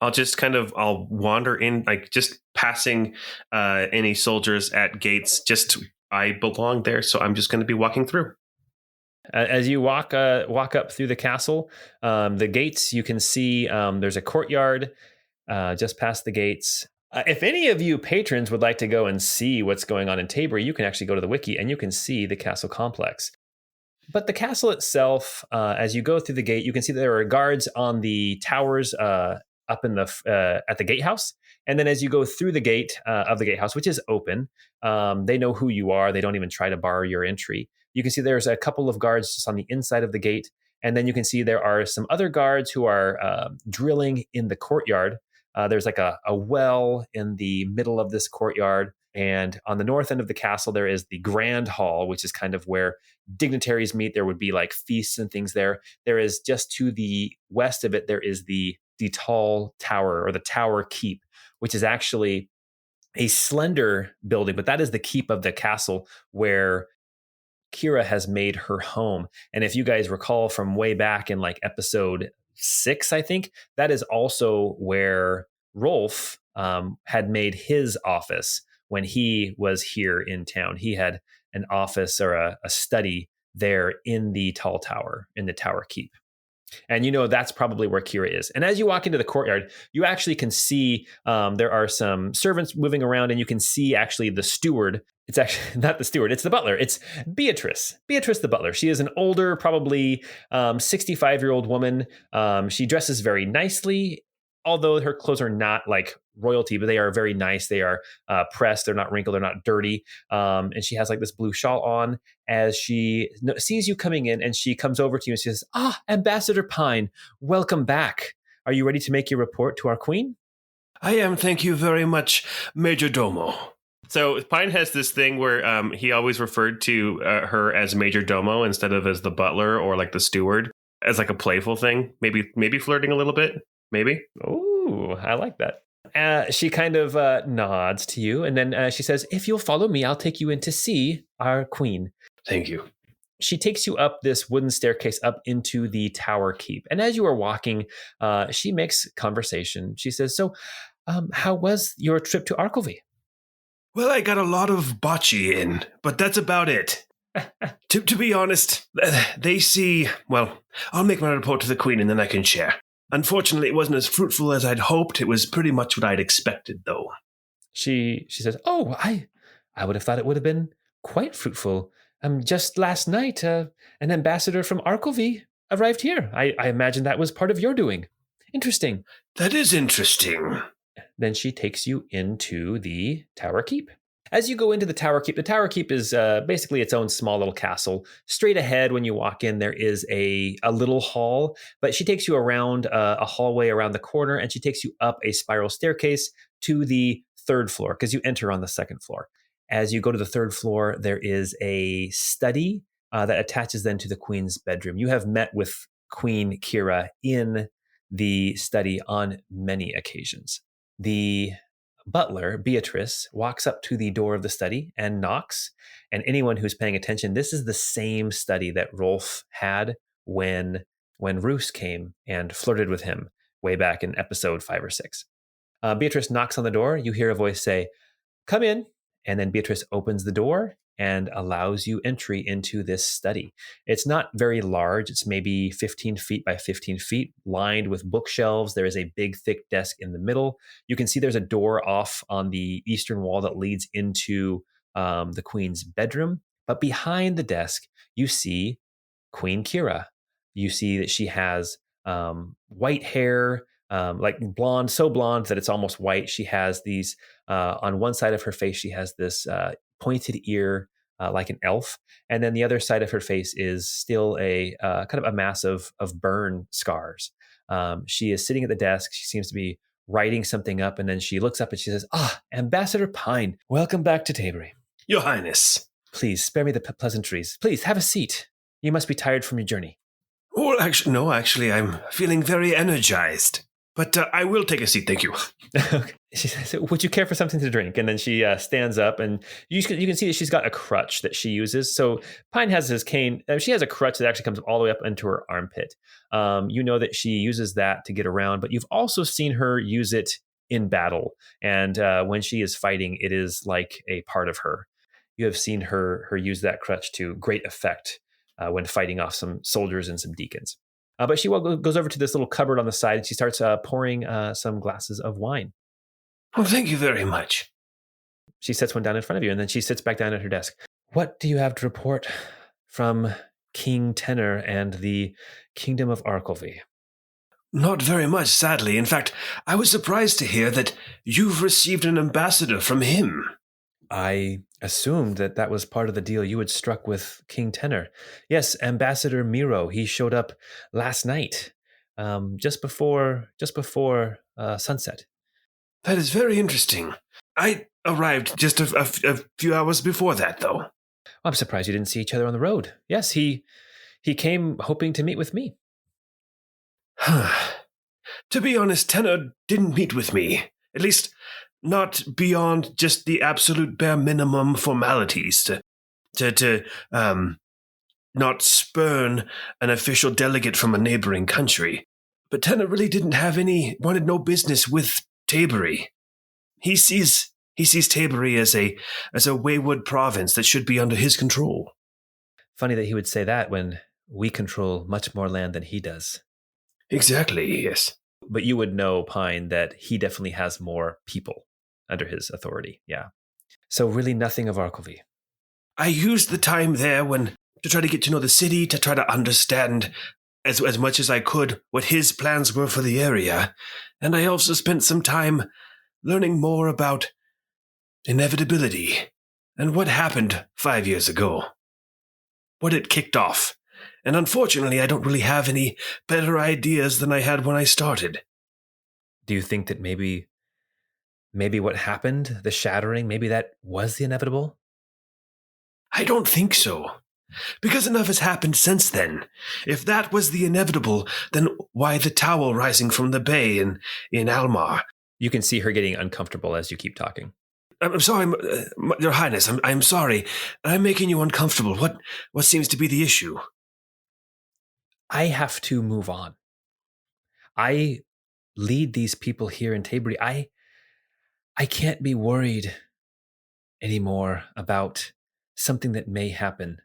B: I'll wander in, just passing any soldiers at gates. I belong there, so I'm just going to be walking through.
A: As you walk up through the castle, the gates, you can see there's a courtyard just past the gates. If any of you patrons would like to go and see what's going on in Taybury, you can actually go to the wiki and you can see the castle complex. But the castle itself, as you go through the gate, you can see that there are guards on the towers up in at the gatehouse. And then as you go through the gate of the gatehouse, which is open, they know who you are. They don't even try to bar your entry. You can see there's a couple of guards just on the inside of the gate. And then you can see there are some other guards who are drilling in the courtyard. There's a well in the middle of this courtyard. And on the north end of the castle, there is the grand hall, which is kind of where dignitaries meet. There would be feasts and things there. There is just to the west of it, there is the tall tower or the tower keep, which is actually a slender building, but that is the keep of the castle where Kira has made her home. And if you guys recall from way back in episode 6, I think, that is also where Rolf had made his office when he was here in town. He had an office or a study there in the tall tower, in the tower keep. And that's probably where Kira is. And as you walk into the courtyard, you actually can see there are some servants moving around, and you can see actually the steward. It's actually not the steward, it's the butler. It's Beatrice the butler. She is an older, probably 65-year-old woman. She dresses very nicely, although her clothes are not royalty, but they are very nice. They are pressed. They're not wrinkled. They're not dirty. And she has this blue shawl on as she sees you coming in, and she comes over to you and she says, Ambassador Pine, welcome back. Are you ready to make your report to our queen?
B: I am. Thank you very much, Major Domo. So Pine has this thing where he always referred to her as Major Domo instead of as the butler or the steward, as a playful thing. Maybe flirting a little bit. Maybe.
A: Ooh, I like that. She kind of nods to you, and then she says, if you'll follow me, I'll take you in to see our queen.
B: Thank you.
A: She takes you up this wooden staircase up into the tower keep. And as you are walking, she makes conversation. She says, so how was your trip to Arkelvy?
B: Well, I got a lot of bocce in, but that's about it. To be honest, they see... Well, I'll make my report to the Queen and then I can share. Unfortunately, it wasn't as fruitful as I'd hoped. It was pretty much what I'd expected, though.
A: She says, oh, I would have thought it would have been quite fruitful. Just last night, an ambassador from Arkelvy arrived here. I imagine that was part of your doing. Interesting.
B: That is interesting.
A: Then she takes you into the Tower Keep. As you go into the Tower Keep is basically its own small little castle. Straight ahead, when you walk in, there is a little hall, but she takes you around a hallway around the corner, and she takes you up a spiral staircase to the third floor, because you enter on the second floor. As you go to the third floor, there is a study that attaches then to the Queen's bedroom. You have met with Queen Kira in the study on many occasions. The butler, Beatrice, walks up to the door of the study and knocks. And anyone who's paying attention, this is the same study that Rolf had when Rousse came and flirted with him way back in episode 5 or 6. Beatrice knocks on the door. You hear a voice say, come in. And then Beatrice opens the door and allows you entry into this study. It's not very large. It's maybe 15 feet by 15 feet, lined with bookshelves. There is a big, thick desk in the middle. You can see there's a door off on the eastern wall that leads into the Queen's bedroom. But behind the desk, you see Queen Kira. You see that she has white hair, like blonde, so blonde that it's almost white. She has these, on one side of her face, she has this pointed ear like an elf. And then the other side of her face is still a kind of a mass of burn scars. She is sitting at the desk. She seems to be writing something up. And then she looks up and she says, Ambassador Pine, welcome back to Taybury.
B: Your Highness.
A: Please spare me the pleasantries. Please have a seat. You must be tired from your journey.
B: Well, actually, I'm feeling very energized. But I will take a seat, thank you.
A: She says, would you care for something to drink? And then she stands up, and you can see that she's got a crutch that she uses. So Pine has his cane. She has a crutch that actually comes all the way up into her armpit. You know that she uses that to get around, but you've also seen her use it in battle. And when she is fighting, it is like a part of her. You have seen her use that crutch to great effect when fighting off some soldiers and some deacons. But she goes over to this little cupboard on the side, and she starts pouring some glasses of wine.
B: Well, thank you very much.
A: She sets one down in front of you, and then she sits back down at her desk. What do you have to report from King Tenor and the Kingdom of Arkelvy?
B: Not very much, sadly. In fact, I was surprised to hear that you've received an ambassador from him.
A: I assumed that was part of the deal you had struck with King Tenor. Yes, Ambassador Miro. He showed up last night, just before sunset.
B: That is very interesting. I arrived just a few hours before that, though.
A: I'm surprised you didn't see each other on the road. Yes, he came hoping to meet with me.
B: To be honest, Tenor didn't meet with me. At least, not beyond just the absolute bare minimum formalities to not spurn an official delegate from a neighboring country. But Tenor really wanted no business with Taybury. He sees Taybury as a wayward province that should be under his control.
A: Funny that he would say that when we control much more land than he does.
B: Exactly, yes.
A: But you would know, Pine, that he definitely has more people under his authority, yeah. So really nothing of Arkelvy.
B: I used the time there to try to get to know the city, to try to understand as much as I could what his plans were for the area. And I also spent some time learning more about Inevitability and what happened 5 years ago. What it kicked off. And unfortunately, I don't really have any better ideas than I had when I started.
A: Do you think that maybe what happened, the shattering, maybe that was the inevitable?
B: I don't think so. Because enough has happened since then. If that was the inevitable, then why the towel rising from the bay in Almar?
A: You can see her getting uncomfortable as you keep talking.
B: I'm sorry, Your Highness. I'm sorry. I'm making you uncomfortable. What seems to be the issue?
A: I have to move on. I lead these people here in Taybury. I can't be worried anymore about something that may happen.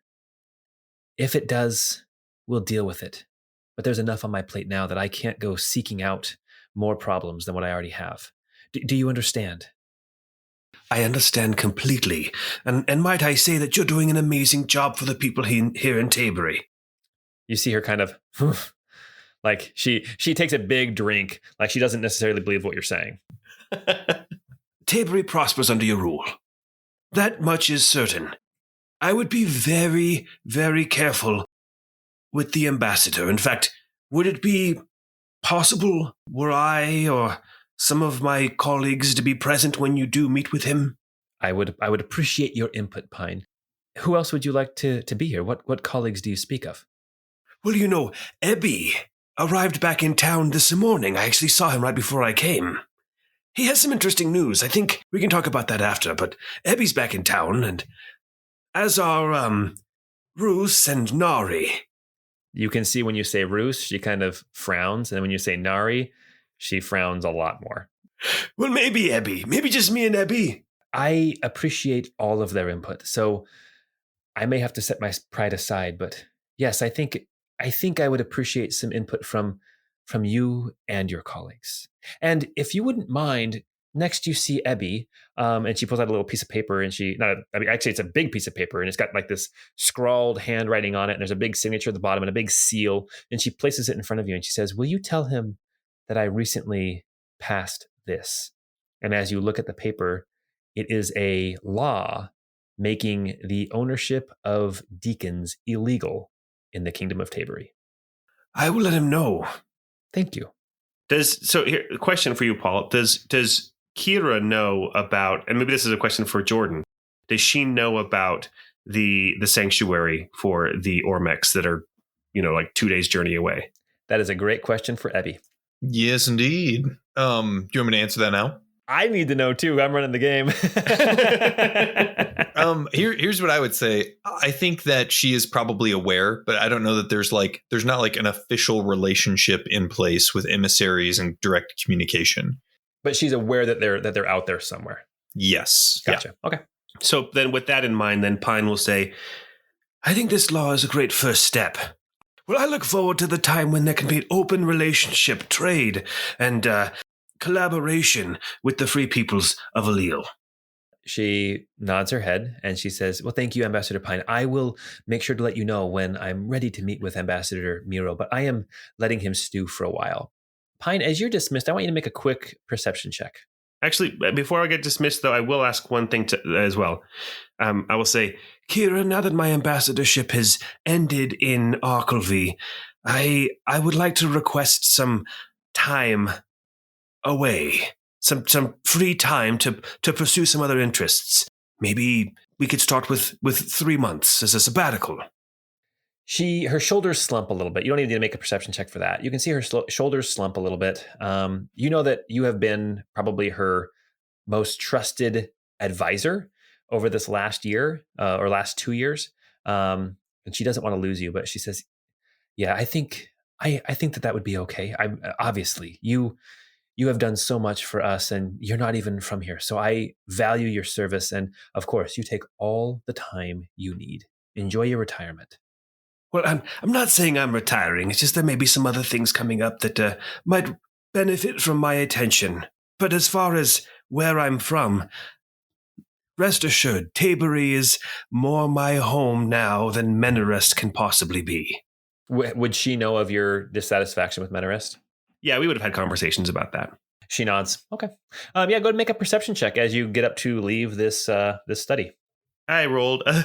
A: If it does, we'll deal with it. But there's enough on my plate now that I can't go seeking out more problems than what I already have. Do you understand?
B: I understand completely. And might I say that you're doing an amazing job for the people here in Taybury.
A: You see her kind of, like she takes a big drink, like she doesn't necessarily believe what you're saying.
B: Taybury prospers under your rule. That much is certain. I would be very, very careful with the ambassador. In fact, would it be possible were I or some of my colleagues to be present when you do meet with him?
A: I would appreciate your input, Pine. Who else would you like to be here? What colleagues do you speak of?
B: Well, you know, Ebby arrived back in town this morning. I actually saw him right before I came. He has some interesting news. I think we can talk about that after, but Ebby's back in town, and as are, Rousse and Nari.
A: You can see when you say Rousse, she kind of frowns, and when you say Nari, she frowns a lot more.
B: Well, maybe Ebby. Maybe just me and Ebby.
A: I appreciate all of their input, so I may have to set my pride aside, but yes, I think I would appreciate some input from you and your colleagues. And if you wouldn't mind, next you see Ebby, and she pulls out a little piece of paper, and actually it's a big piece of paper, and it's got like this scrawled handwriting on it, and there's a big signature at the bottom and a big seal, and she places it in front of you, and she says, "Will you tell him that I recently passed this?" And as you look at the paper, it is a law making the ownership of deacons illegal in the Kingdom of Taybury.
B: I will let him know.
A: Thank you.
B: Here, a question for you, Paul. Does Kira know about, and maybe this is a question for Jordan, does she know about the sanctuary for the Ormex that are, like 2 days journey away?
A: That is a great question for Ebby.
D: Yes, indeed. Do you want me to answer that now?
A: I need to know too. I'm running the game.
D: Here's what I would say. I think that she is probably aware, but I don't know that there's not like an official relationship in place with emissaries and direct communication.
A: But she's aware that they're out there somewhere.
D: Yes.
A: Gotcha. Yeah. Okay.
B: So then with that in mind, then Pine will say, I think this law is a great first step. Well, I look forward to the time when there can be an open relationship, trade, and collaboration with the free peoples of Allele.
A: She nods her head and she says, well, thank you, Ambassador Pine. I will make sure to let you know when I'm ready to meet with Ambassador Miro, but I am letting him stew for a while. Pine, as you're dismissed, I want you to make a quick perception check.
B: Actually, before I get dismissed, though, I will ask one thing as well. I will say, Kira, now that my ambassadorship has ended in Arkelvy, I would like to request some time away, some free time to pursue some other interests. Maybe we could start with 3 months as a sabbatical.
A: Her shoulders slump a little bit. You don't even need to make a perception check for that. You can see her shoulders slump a little bit. You know that you have been probably her most trusted advisor over this last year or last 2 years. And she doesn't want to lose you, but she says, yeah, I think that would be okay. Obviously you have done so much for us and you're not even from here. So I value your service. And of course, you take all the time you need. Enjoy your retirement.
B: Well, I'm not saying I'm retiring. It's just there may be some other things coming up that might benefit from my attention. But as far as where I'm from, rest assured, Taybury is more my home now than Menarest can possibly be.
A: Would she know of your dissatisfaction with Menarest?
B: Yeah, we would have had conversations about that.
A: She nods. Okay. Yeah, go ahead and make a perception check as you get up to leave this study.
B: I rolled a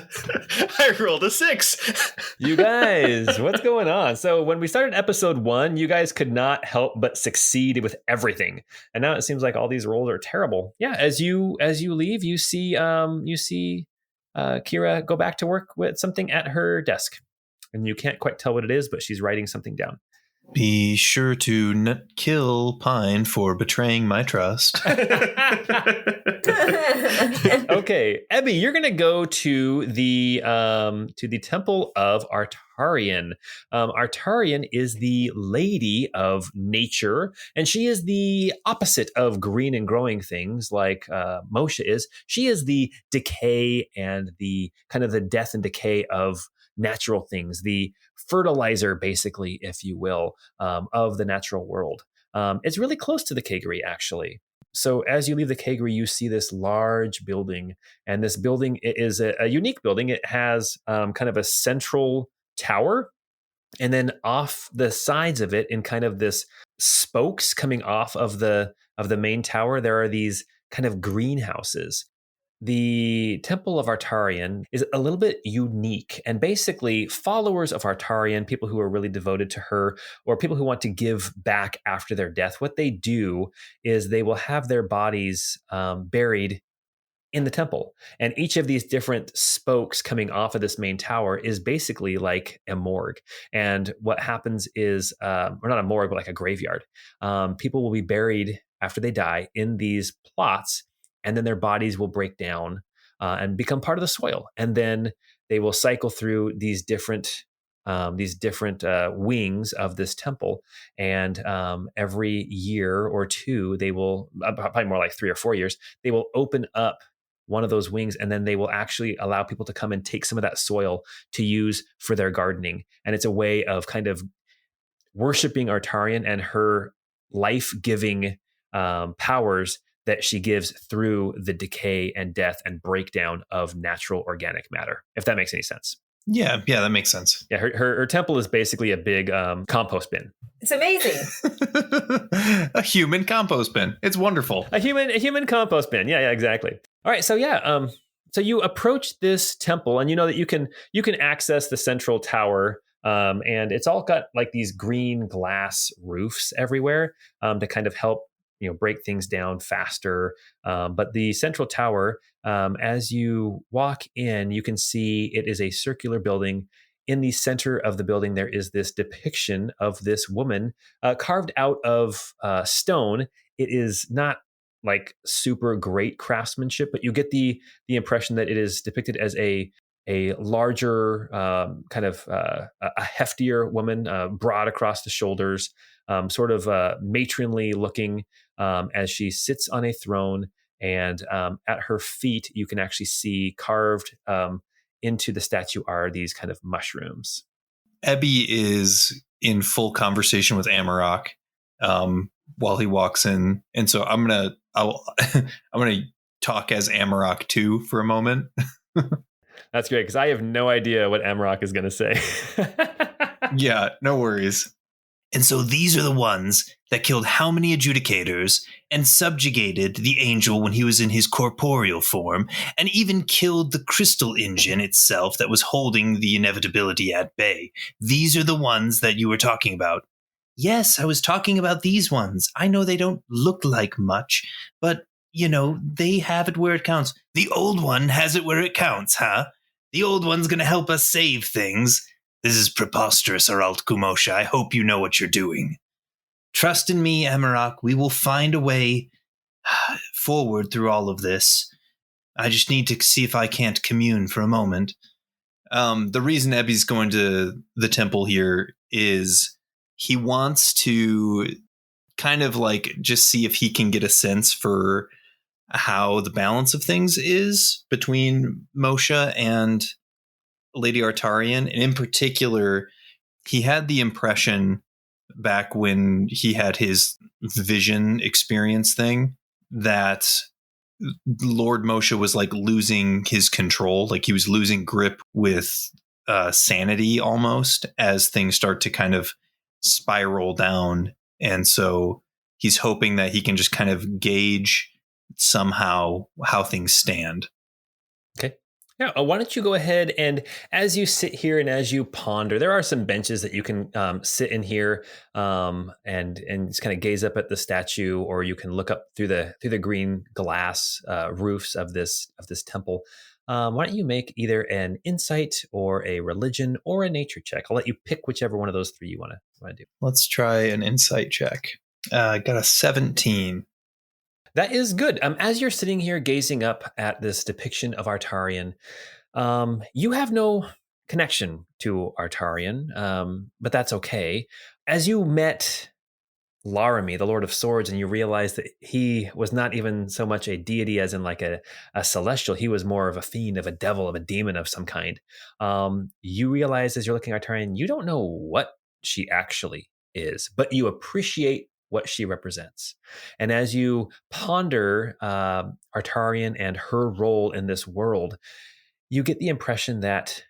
B: 6.
A: You guys, what's going on? So when we started episode 1, you guys could not help but succeed with everything, and now it seems like all these rolls are terrible. Yeah, as you leave, you see Kira go back to work with something at her desk, and you can't quite tell what it is, but she's writing something down.
D: Be sure to not kill Pine for betraying my trust.
E: And
A: Okay, Ebby, you're going to go to the temple of Artarian. Artarian is the lady of nature, and she is the opposite of green and growing things like Moshe is. She is the decay and the kind of the death and decay of natural things, the fertilizer, basically, if you will, of the natural world. It's really close to the Keggery, actually. So as you leave the Keggery, you see this large building, and this building is a unique building. It has kind of a central tower, and then off the sides of it, in kind of this spokes coming off of the main tower, there are these kind of greenhouses. The Temple of Artarian is a little bit unique, and basically followers of Artarian, people who are really devoted to her, or people who want to give back after their death, what they do is they will have their bodies buried in the temple. And each of these different spokes coming off of this main tower is basically like a morgue. And what happens is, or not a morgue, but like a graveyard. People will be buried after they die in these plots, and then their bodies will break down and become part of the soil. And then they will cycle through these different wings of this temple. And every year or two, they will, probably more like 3 or 4 years, they will open up one of those wings, and then they will actually allow people to come and take some of that soil to use for their gardening. And it's a way of kind of worshiping Artarian and her life-giving powers that she gives through the decay and death and breakdown of natural organic matter, if that makes any sense.
D: Yeah, that makes sense.
A: Yeah, her temple is basically a big compost bin.
E: It's amazing.
D: A human compost bin. It's wonderful.
A: A human compost bin. Yeah, exactly. All right, so so you approach this temple, and you know that you can access the central tower, and it's all got like these green glass roofs everywhere to kind of help break things down faster. But the central tower, as you walk in, you can see it is a circular building. In the center of the building, there is this depiction of this woman carved out of stone. It is not like super great craftsmanship, but you get the impression that it is depicted as a larger, kind of a heftier woman, broad across the shoulders, sort of matronly looking, as she sits on a throne. And at her feet, you can actually see carved into the statue are these kind of mushrooms.
D: Ebby is in full conversation with Amarok while he walks in, and so I'm gonna talk as Amarok too for a moment.
A: That's great, because I have no idea what Amarok is going to say.
D: Yeah, no worries. And so these are the ones that killed how many adjudicators and subjugated the angel when he was in his corporeal form, and even killed the crystal engine itself that was holding the inevitability at bay. These are the ones that you were talking about. Yes, I was talking about these ones. I know they don't look like much, but, they have it where it counts. The old one has it where it counts, huh? The old one's going to help us save things. This is preposterous, Aralt Kumosha. I hope you know what you're doing. Trust in me, Amarok. We will find a way forward through all of this. I just need to see if I can't commune for a moment. The reason Ebby's going to the temple here is he wants to kind of like just see if he can get a sense for how the balance of things is between Moshe and Lady Artarian. And in particular, he had the impression back when he had his vision experience thing that Lord Moshe was like losing his control, like he was losing grip with sanity almost as things start to kind of spiral down. And so he's hoping that he can just kind of gauge somehow how things stand.
A: Okay. Yeah, why don't you go ahead, and as you sit here and as you ponder, there are some benches that you can sit in here and just kind of gaze up at the statue, or you can look up through the green glass roofs of this temple. Why don't you make either an insight or a religion or a nature check? I'll let you pick whichever one of those three you want to do.
D: Let's try an insight check. I got a 17.
A: That is good. As you're sitting here gazing up at this depiction of Artarian, you have no connection to Artarian, but that's okay. As you met Laramie, the Lord of Swords, and you realize that he was not even so much a deity as in like a celestial. He was more of a fiend, of a devil, of a demon of some kind. You realize as you're looking at Artarian, you don't know what she actually is, but you appreciate what she represents. And as you ponder Artarian and her role in this world, you get the impression that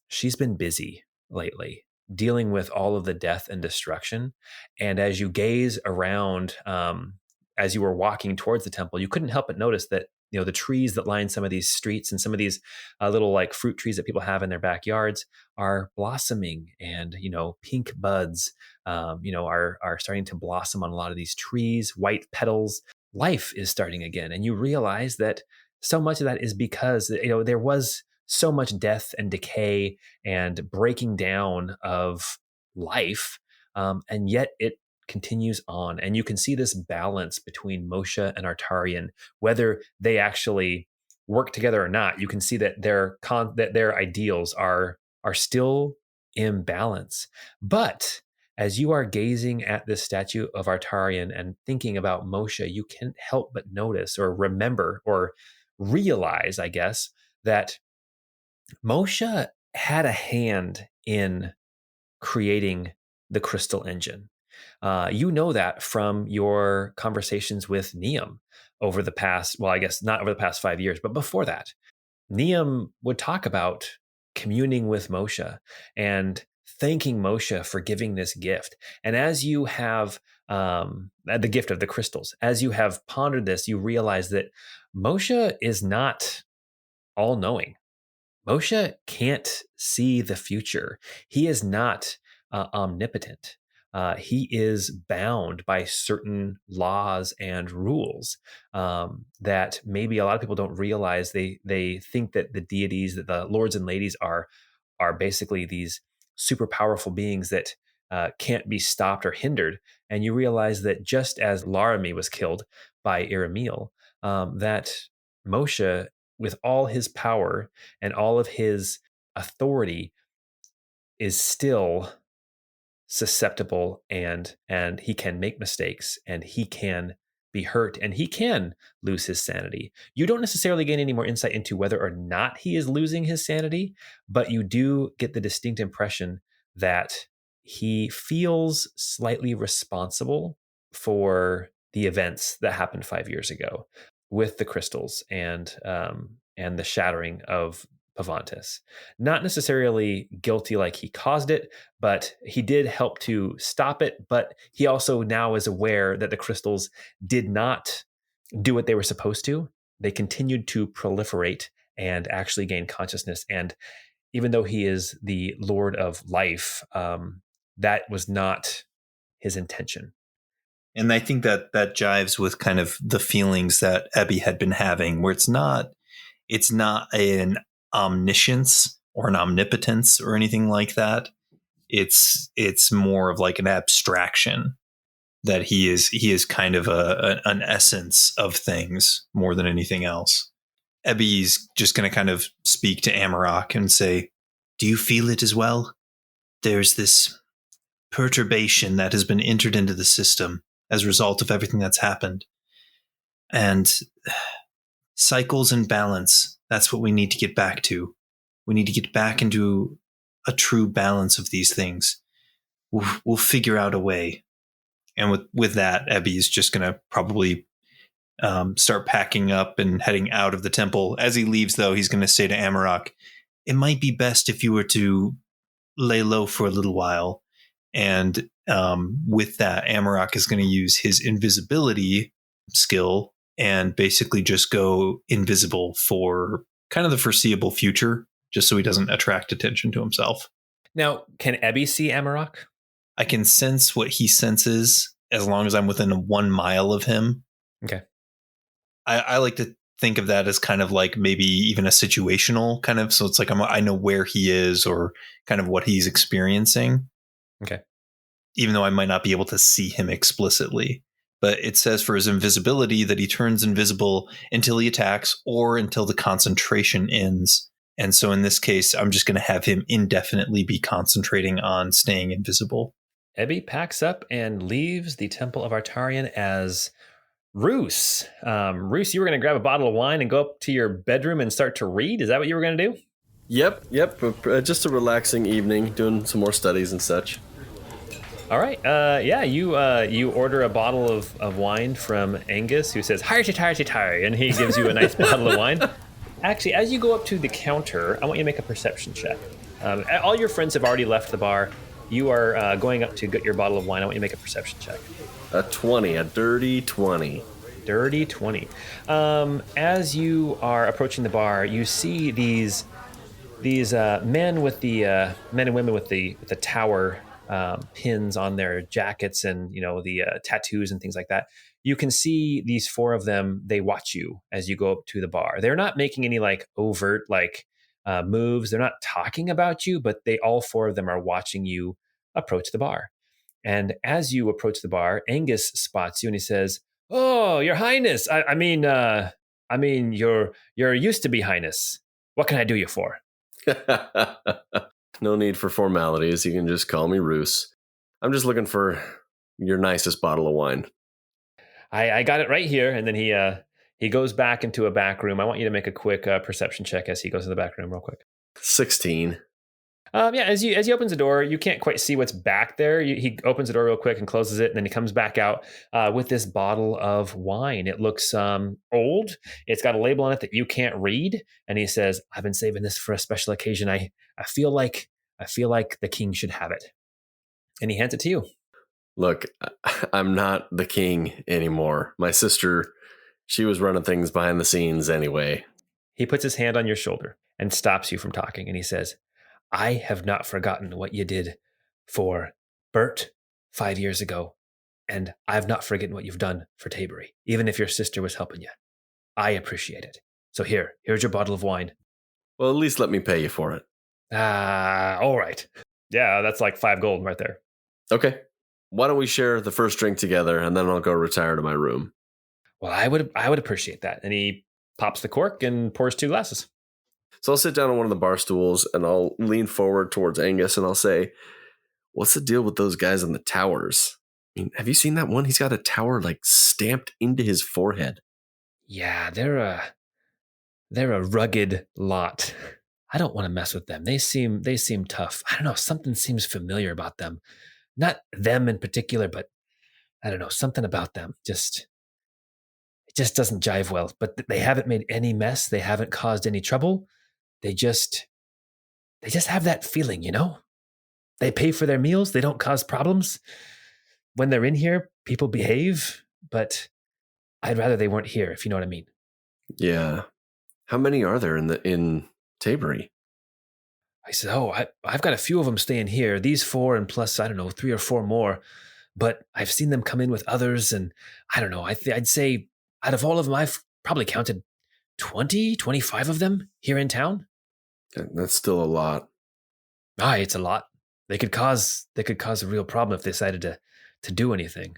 A: she's been busy lately dealing with all of the death and destruction. And as you gaze around, as you were walking towards the temple, you couldn't help but notice that, you know, the trees that line some of these streets and some of these little like fruit trees that people have in their backyards are blossoming, and, you know, pink buds, are starting to blossom on a lot of these trees, white petals. Life is starting again. And you realize that so much of that is because, you know, there was so much death and decay and breaking down of life, and yet it continues on. And you can see this balance between Moshe and Artarian, whether they actually work together or not. You can see that their ideals are still in balance. But as you are gazing at this statue of Artarian and thinking about Moshe, you can't help but notice or remember or realize, I guess, that Moshe had a hand in creating the crystal engine. You know that from your conversations with Neum over the past, well, I guess not over the past 5 years, but before that. Neum would talk about communing with Moshe and thanking Moshe for giving this gift. And as you have the gift of the crystals, as you have pondered this, you realize that Moshe is not all knowing. Moshe can't see the future. He is not omnipotent. He is bound by certain laws and rules that maybe a lot of people don't realize. They think that the deities, that the lords and ladies are basically these super powerful beings that can't be stopped or hindered. And you realize that just as Laramie was killed by Iramiel, that Moshe, with all his power and all of his authority, is still susceptible, and he can make mistakes, and he can be hurt, and he can lose his sanity. You don't necessarily gain any more insight into whether or not he is losing his sanity, but you do get the distinct impression that he feels slightly responsible for the events that happened 5 years ago with the crystals and the shattering of Pavantis. Not necessarily guilty like he caused it, but he did help to stop it. But he also now is aware that the crystals did not do what they were supposed to. They continued to proliferate and actually gain consciousness. And even though he is the Lord of Life, that was not his intention.
D: And I think that jives with kind of the feelings that Ebby had been having, where it's not an omniscience or an omnipotence or anything like that. It's more of like an abstraction, that he is kind of an essence of things more than anything else. Ebby's just going to kind of speak to Amarok and say, "Do you feel it as well? There's this perturbation that has been entered into the system as a result of everything that's happened. And cycles and balance, that's what we need to get back to. We need to get back into a true balance of these things. We'll figure out a way." And with that, Ebby is just going to probably start packing up and heading out of the temple. As he leaves, though, he's going to say to Amarok, "It might be best if you were to lay low for a little while." And with that, Amarok is going to use his invisibility skill and basically just go invisible for kind of the foreseeable future, just so he doesn't attract attention to himself.
A: Now, can Ebby see Amarok?
D: I can sense what he senses as long as I'm within 1 mile of him.
A: Okay.
D: I like to think of that as kind of like maybe even a situational kind of. So it's like I know where he is or kind of what he's experiencing.
A: Okay.
D: Even though I might not be able to see him explicitly. but it says for his invisibility that he turns invisible until he attacks or until the concentration ends. And so in this case, I'm just going to have him indefinitely be concentrating on staying invisible.
A: Ebby packs up and leaves the Temple of Artarian as Rousse. Rousse, you were going to grab a bottle of wine and go up to your bedroom and start to read? Is that what you were going to do?
C: Yep. Just a relaxing evening, doing some more studies and such.
A: All right. You order a bottle of wine from Angus, who says, "Hearty, and he gives you a nice bottle of wine. Actually, as you go up to the counter, I want you to make a perception check. All your friends have already left the bar. You are going up to get your bottle of wine. I want you to make a perception check.
C: A dirty 20.
A: Dirty 20. As you are approaching the bar, you see these men and women with the tower pins on their jackets and the tattoos and things like that. You can see these four of them. They watch you as you go up to the bar. They're not making any overt moves. They're not talking about you, but all four of them are watching you approach the bar. And as you approach the bar, Angus spots you and he says, "Oh, Your Highness. I mean, you're used to be Highness. What can I do you for?"
C: No need for formalities. You can just call me Rousse. I'm just looking for your nicest bottle of wine.
A: I got it right here. And then he goes back into a back room. I want you to make a quick perception check as he goes to the back room real quick.
C: 16.
A: As he opens the door, you can't quite see what's back there. He opens the door real quick and closes it, and then he comes back out with this bottle of wine. It looks old. It's got a label on it that you can't read, and he says, "I've been saving this for a special occasion. I feel like the king should have it." And he hands it to you.
C: Look, I'm not the king anymore. My sister, she was running things behind the scenes anyway.
A: He puts his hand on your shoulder and stops you from talking, and he says, "I have not forgotten what you did for Bert 5 years ago, and I've not forgotten what you've done for Taybury, even if your sister was helping you. I appreciate it. So here's your bottle of wine."
C: Well, at least let me pay you for it.
A: All right. Yeah, that's like 5 gold right there.
C: Okay. Why don't we share the first drink together, and then I'll go retire to my room.
A: Well, I would appreciate that. And he pops the cork and pours 2 glasses.
C: So I'll sit down on one of the bar stools and I'll lean forward towards Angus and I'll say, "What's the deal with those guys on the towers? I mean, have you seen that one? He's got a tower stamped into his forehead."
A: Yeah, they're a rugged lot. I don't want to mess with them. They seem tough. I don't know. Something seems familiar about them. Not them in particular, but I don't know. Something about them it just doesn't jive well. But they haven't made any mess. They haven't caused any trouble. They just have that feeling, They pay for their meals. They don't cause problems. When they're in here, people behave, but I'd rather they weren't here, if you know what I mean.
C: Yeah. How many are there in Taybury?
A: I said, I've got a few of them staying here. These 4 and plus, I don't know, 3 or 4 more. But I've seen them come in with others, and I don't know. I'd say out of all of them, I've probably counted 20, 25 of them here in town.
C: That's still a lot.
A: It's a lot. They could cause a real problem if they decided to do anything.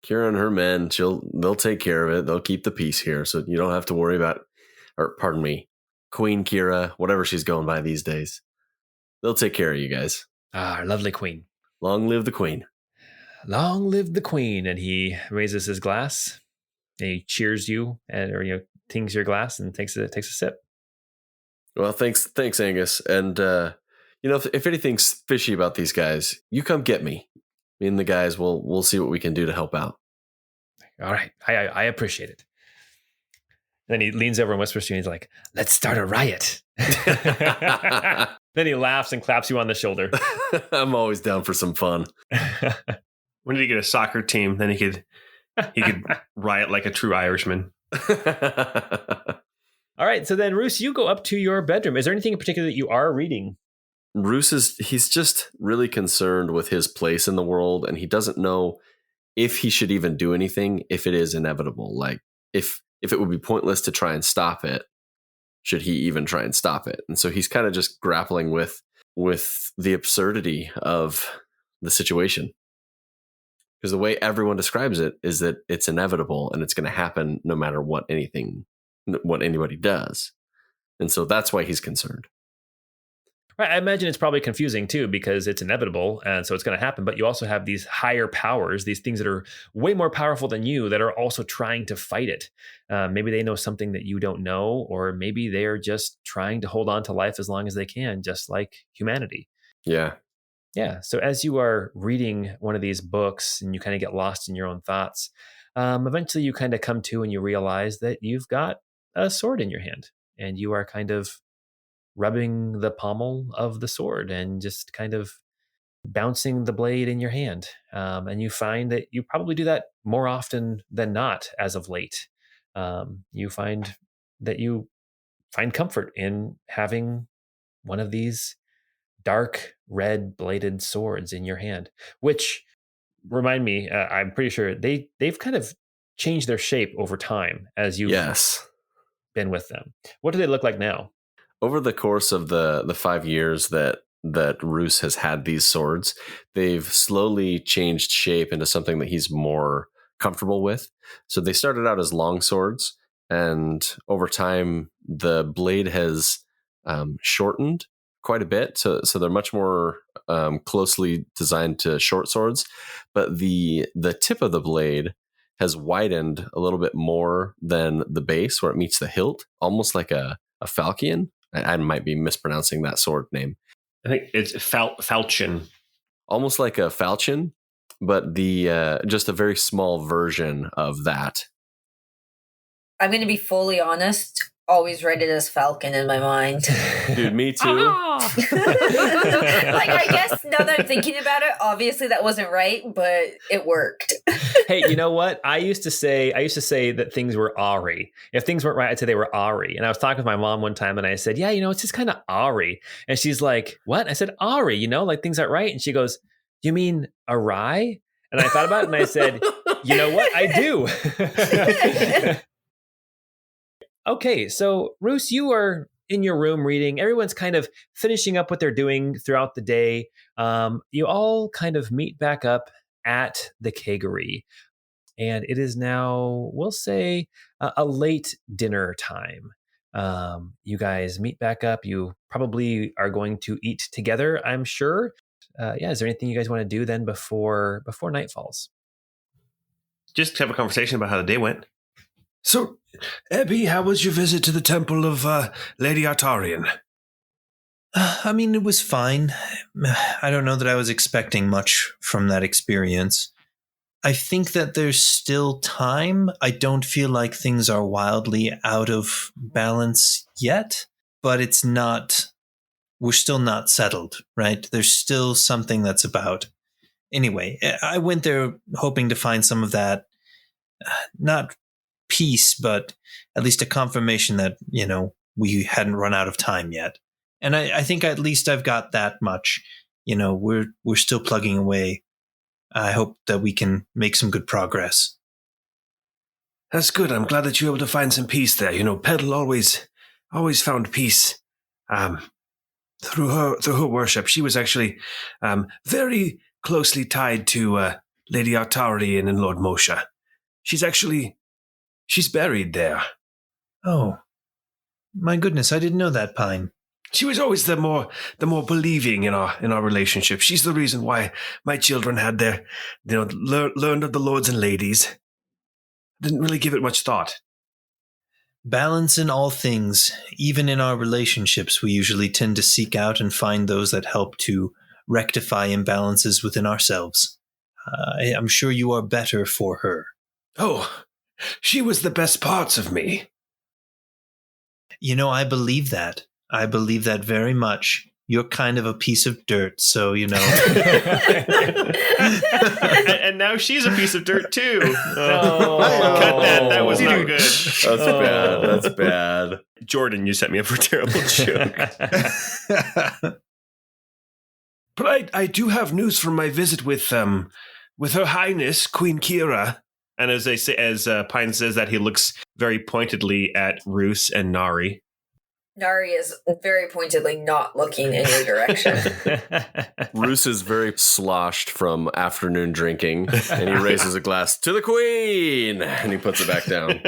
C: Kira and her men, they'll take care of it. They'll keep the peace here, so you don't have to worry about, or pardon me, Queen Kira, whatever she's going by these days. They'll take care of you guys.
A: Our lovely queen.
C: Long live the queen.
A: Long live the queen. And he raises his glass and he cheers you tings your glass and takes a sip.
C: Well, thanks, Angus. And if anything's fishy about these guys, you come get me. Me and the guys we'll see what we can do to help out.
A: All right. I appreciate it. Then he leans over and whispers to you, and he's like, "Let's start a riot." Then he laughs and claps you on the shoulder.
C: I'm always down for some fun.
B: When did he get a soccer team? Then he could riot like a true Irishman.
A: All right. So then, Rousse, you go up to your bedroom. Is there anything in particular that you are reading?
C: Rousse he's just really concerned with his place in the world, and he doesn't know if he should even do anything if it is inevitable. Like if it would be pointless to try and stop it, should he even try and stop it? And so he's kind of just grappling with the absurdity of the situation. Because the way everyone describes it is that it's inevitable and it's going to happen no matter what anybody does. And so that's why he's concerned.
A: Right. I imagine it's probably confusing too, because it's inevitable. And so it's going to happen. But you also have these higher powers, these things that are way more powerful than you that are also trying to fight it. Maybe they know something that you don't know, or maybe they're just trying to hold on to life as long as they can, just like humanity.
C: Yeah.
A: Yeah. So as you are reading one of these books and you kind of get lost in your own thoughts, eventually you kind of come to and you realize that you've got a sword in your hand and you are kind of rubbing the pommel of the sword and just kind of bouncing the blade in your hand. And you find that you probably do that more often than not as of late. You find that you find comfort in having one of these dark red bladed swords in your hand, which remind me, I'm pretty sure they've kind of changed their shape over time as you've been with them. What do they look like now?
C: Over the course of the 5 years that Rousse has had these swords, they've slowly changed shape into something that he's more comfortable with. So they started out as long swords, and over time the blade has shortened quite a bit. So they're much more closely designed to short swords, but the tip of the blade has widened a little bit more than the base where it meets the hilt, almost like a falchion. I might be mispronouncing that sword name.
B: I think it's falchion.
C: Almost like a falchion, but the just a very small version of that.
E: I'm going to be fully honest. Always read it as falcon in my mind.
C: Dude, me too.
E: Like, I guess now that I'm thinking about it, obviously that wasn't right, but it worked.
A: Hey, you know what? I used to say that things were Ari. If things weren't right, I'd say they were Ari. And I was talking with my mom one time and I said, yeah, it's just kind of Ari. And she's like, what? I said, Ari, like things aren't right. And she goes, you mean awry? And I thought about it and I said, you know what? I do. Okay, so Rousse, you are in your room reading. Everyone's kind of finishing up what they're doing throughout the day. You all kind of meet back up at the Keggery. And it is now, we'll say, a late dinner time. You guys meet back up. You probably are going to eat together, I'm sure. Is there anything you guys want to do then before night falls?
B: Just have a conversation about how the day went.
F: So, Abby, how was your visit to the temple of Lady Artarian?
D: I mean, it was fine. I don't know that I was expecting much from that experience. I think that there's still time. I don't feel like things are wildly out of balance yet, but it's not, we're still not settled, right? There's still something that's about. Anyway, I went there hoping to find some of that, not peace, but at least a confirmation that, we hadn't run out of time yet. And I think at least I've got that much. We're still plugging away. I hope that we can make some good progress.
F: That's good. I'm glad that you were able to find some peace there. Petal always found peace through her worship. She was actually very closely tied to Lady Artarian and Lord Moshe. She's buried there.
D: Oh, my goodness! I didn't know that, Pine.
F: She was always the more believing in our relationship. She's the reason why my children had their, learned of the lords and ladies. Didn't really give it much thought.
D: Balance in all things, even in our relationships, we usually tend to seek out and find those that help to rectify imbalances within ourselves. I'm sure you are better for her.
F: Oh, she was the best parts of me.
D: I believe that. I believe that very much. You're kind of a piece of dirt, so,
B: and now she's a piece of dirt, too.
A: Oh.
B: Cut that. That was not good.
C: That's bad. That's bad.
B: Jordan, you set me up for a terrible joke.
F: But I do have news from my visit with Her Highness, Queen Kira.
B: And as Pine says that, he looks very pointedly at Rousse and Nari.
E: Nari is very pointedly not looking in your direction.
C: Rousse is very sloshed from afternoon drinking, and he raises a glass to the queen, and he puts it back down.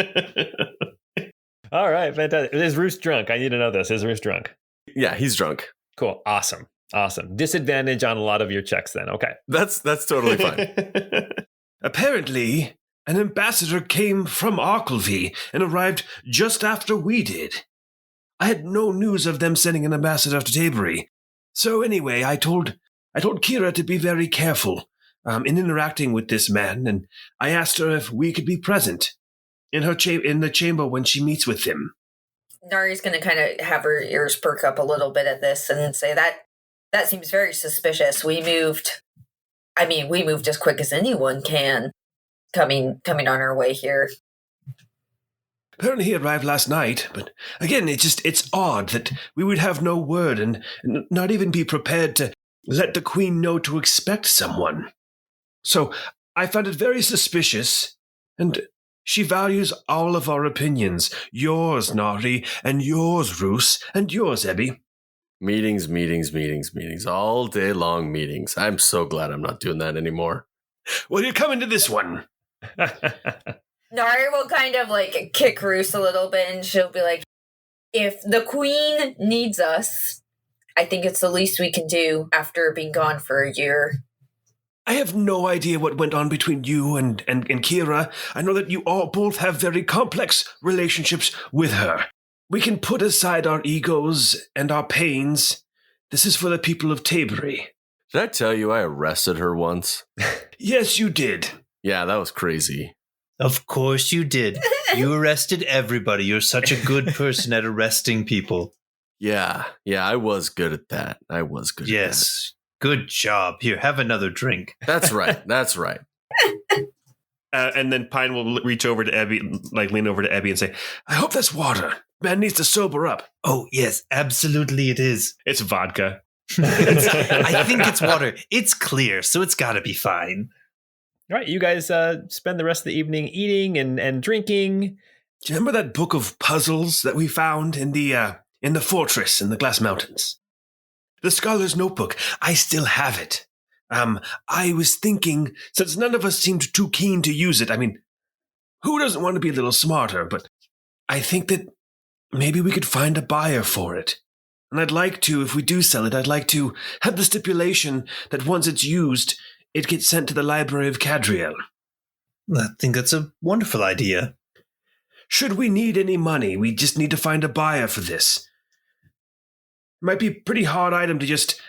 A: All right, fantastic. Is Rousse drunk? I need to know this. Is Rousse drunk?
C: Yeah, he's drunk.
A: Cool. Awesome. Disadvantage on a lot of your checks then. Okay.
C: That's totally fine.
F: Apparently, an ambassador came from Arklevy and arrived just after we did. I had no news of them sending an ambassador to Taybury. So anyway, I told Kira to be very careful in interacting with this man, and I asked her if we could be present in the chamber when she meets with him.
E: Nari's going to kind of have her ears perk up a little bit at this and say that seems very suspicious. We moved as quick as anyone can coming on our way here.
F: Apparently he arrived last night, but again, it's odd that we would have no word and not even be prepared to let the Queen know to expect someone. So I found it very suspicious, and she values all of our opinions. Yours, Nari, and yours, Rousse, and yours, Ebby.
C: Meetings. All day long meetings. I'm so glad I'm not doing that anymore.
F: Well, you're coming to this one.
E: Nari will kind of like kick Rousse a little bit, and she'll be like, if the Queen needs us, I think it's the least we can do after being gone for a year.
F: I have no idea what went on between you and Kira. I know that you all both have very complex relationships with her. We can put aside our egos and our pains. This is for the people of Taybury.
C: Did I tell you I arrested her once?
F: Yes, you did.
C: Yeah, that was crazy.
D: Of course you did. You arrested everybody. You're such a good person at arresting people.
C: Yeah, I was good at that.
D: Yes, good job. Here, have another drink.
C: That's right.
B: And then Pine will reach over to Ebby, like lean over to Ebby and say,
F: I hope that's water. Man needs to sober up.
D: Oh, yes, absolutely it is.
B: it's vodka.
D: I think it's water. It's clear, so it's got to be fine.
A: All right, you guys spend the rest of the evening eating and drinking.
F: Do you remember that book of puzzles that we found in the fortress in the Glass Mountains? The Scholar's Notebook. I still have it. I was thinking, since none of us seemed too keen to use it, I mean, who doesn't want to be a little smarter? But I think that maybe we could find a buyer for it. And I'd like to, if we do sell it, I'd like to have the stipulation that once it's used, it gets sent to the Library of Cadriel.
D: I think that's a wonderful idea.
F: Should we need any money, we just need to find a buyer for this. It might be a pretty hard item to just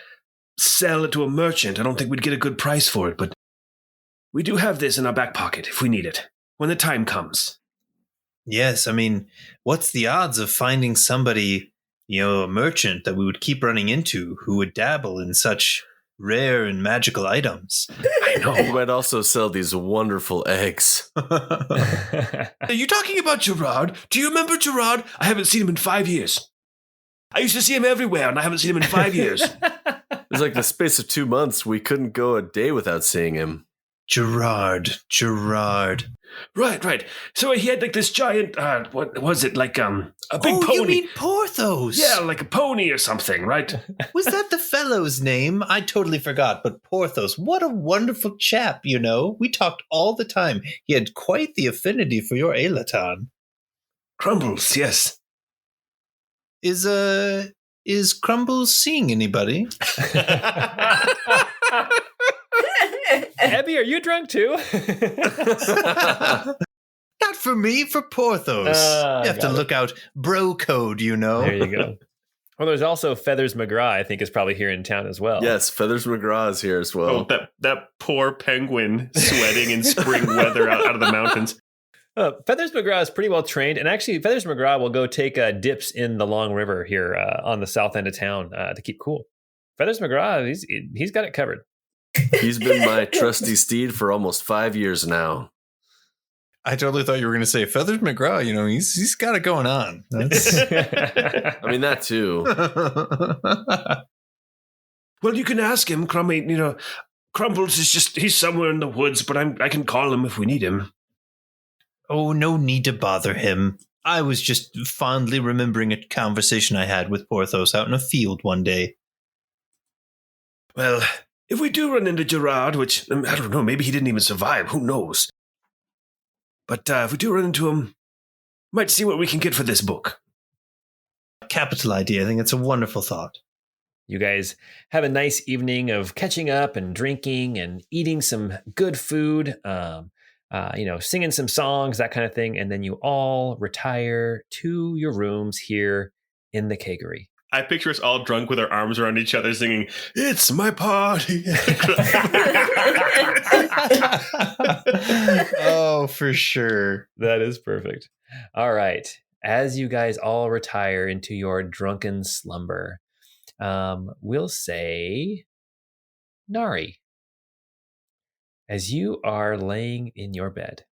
F: sell it to a merchant. I don't think we'd get a good price for it, but we do have this in our back pocket if we need it, when the time comes.
D: Yes, I mean, what's the odds of finding somebody, a merchant that we would keep running into who would dabble in such rare and magical items?
F: I know.
C: You might also sell these wonderful eggs.
F: Are you talking about Gerard? Do you remember Gerard? I haven't seen him in 5 years. I used to see him everywhere, and I haven't seen him in 5 years.
C: It was like the space of 2 months. We couldn't go a day without seeing him.
D: Gerard.
F: Right. So he had like this giant, what was it, like a big pony.
D: You mean Porthos?
F: Yeah, like a pony or something, right?
D: Was that the fellow's name? I totally forgot, but Porthos, what a wonderful chap, We talked all the time. He had quite the affinity for your Eilatan.
F: Crumbles, yes.
D: Is Crumbles seeing anybody?
A: Abby, are you drunk too?
D: Not for me, for Porthos. You have to look out bro code,
A: There you go. Well, there's also Feathers McGraw, I think, is probably here in town as well.
C: Yes, Feathers McGraw is here as well.
B: Oh, that poor penguin sweating in spring weather out of the mountains.
A: Feathers McGraw is pretty well trained, and actually Feathers McGraw will go take dips in the Long River here on the south end of town to keep cool. Feathers McGraw, he's got it covered.
C: He's been my trusty steed for almost 5 years now.
D: I totally thought you were going to say Feathers McGraw. He's got it going on.
C: I mean, that too.
F: Well, you can ask him, Crummy. Crumbles is he's somewhere in the woods, but I can call him if we need him.
D: Oh, no need to bother him. I was just fondly remembering a conversation I had with Porthos out in a field one day.
F: Well, if we do run into Gerard, which, I don't know, maybe he didn't even survive, who knows? But if we do run into him, might see what we can get for this book.
D: Capital idea. I think it's a wonderful thought.
A: You guys have a nice evening of catching up and drinking and eating some good food, singing some songs, that kind of thing. And then you all retire to your rooms here in the Keggery.
B: I picture us all drunk with our arms around each other singing,
F: It's my party.
D: Oh, for sure.
A: That is perfect. All right. As you guys all retire into your drunken slumber, we'll say, Nari, as you are laying in your bed,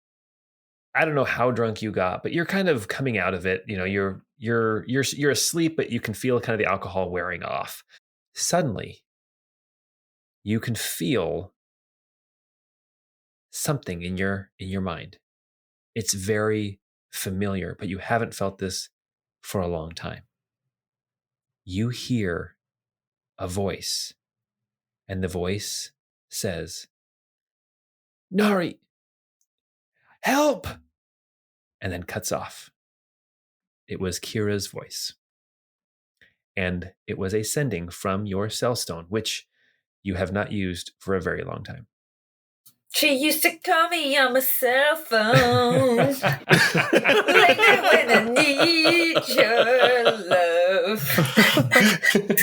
A: I don't know how drunk you got, but you're kind of coming out of it. You know, you're asleep, but you can feel kind of the alcohol wearing off. Suddenly, you can feel something in your mind. It's very familiar, but you haven't felt this for a long time. You hear a voice, and the voice says, Nari, help! And then cuts off. It was Kira's voice. And it was a sending from your cell stone, which you have not used for a very long time.
E: She used to call me on my cell phone. Like when I need your love.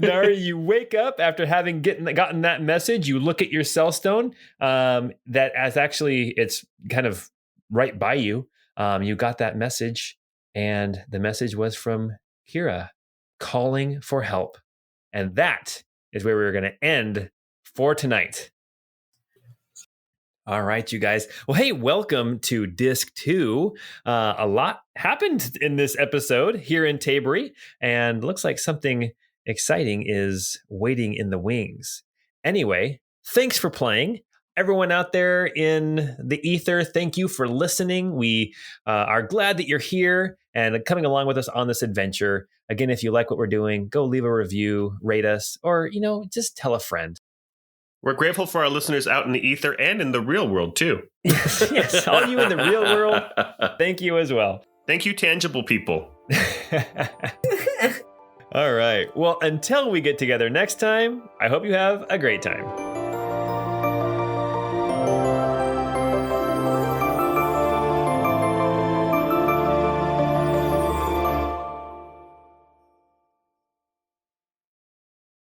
A: Nari, you wake up after having gotten that message. You look at your cell stone that as actually it's kind of right by you. You got that message, and the message was from Kira calling for help. And that is where we're going to end for tonight. All right, you guys. Well, hey, welcome to Disc 2. A lot happened in this episode here in Taybury, and looks like something exciting is waiting in the wings. Anyway, thanks for playing. Everyone out there in the ether, thank you for listening. We are glad that you're here and coming along with us on this adventure. Again, if you like what we're doing, go leave a review, rate us, or, just tell a friend.
B: We're grateful for our listeners out in the ether and in the real world, too.
A: Yes, all you in the real world, thank you as well.
B: Thank you, tangible people.
A: All right. Well, until we get together next time, I hope you have a great time.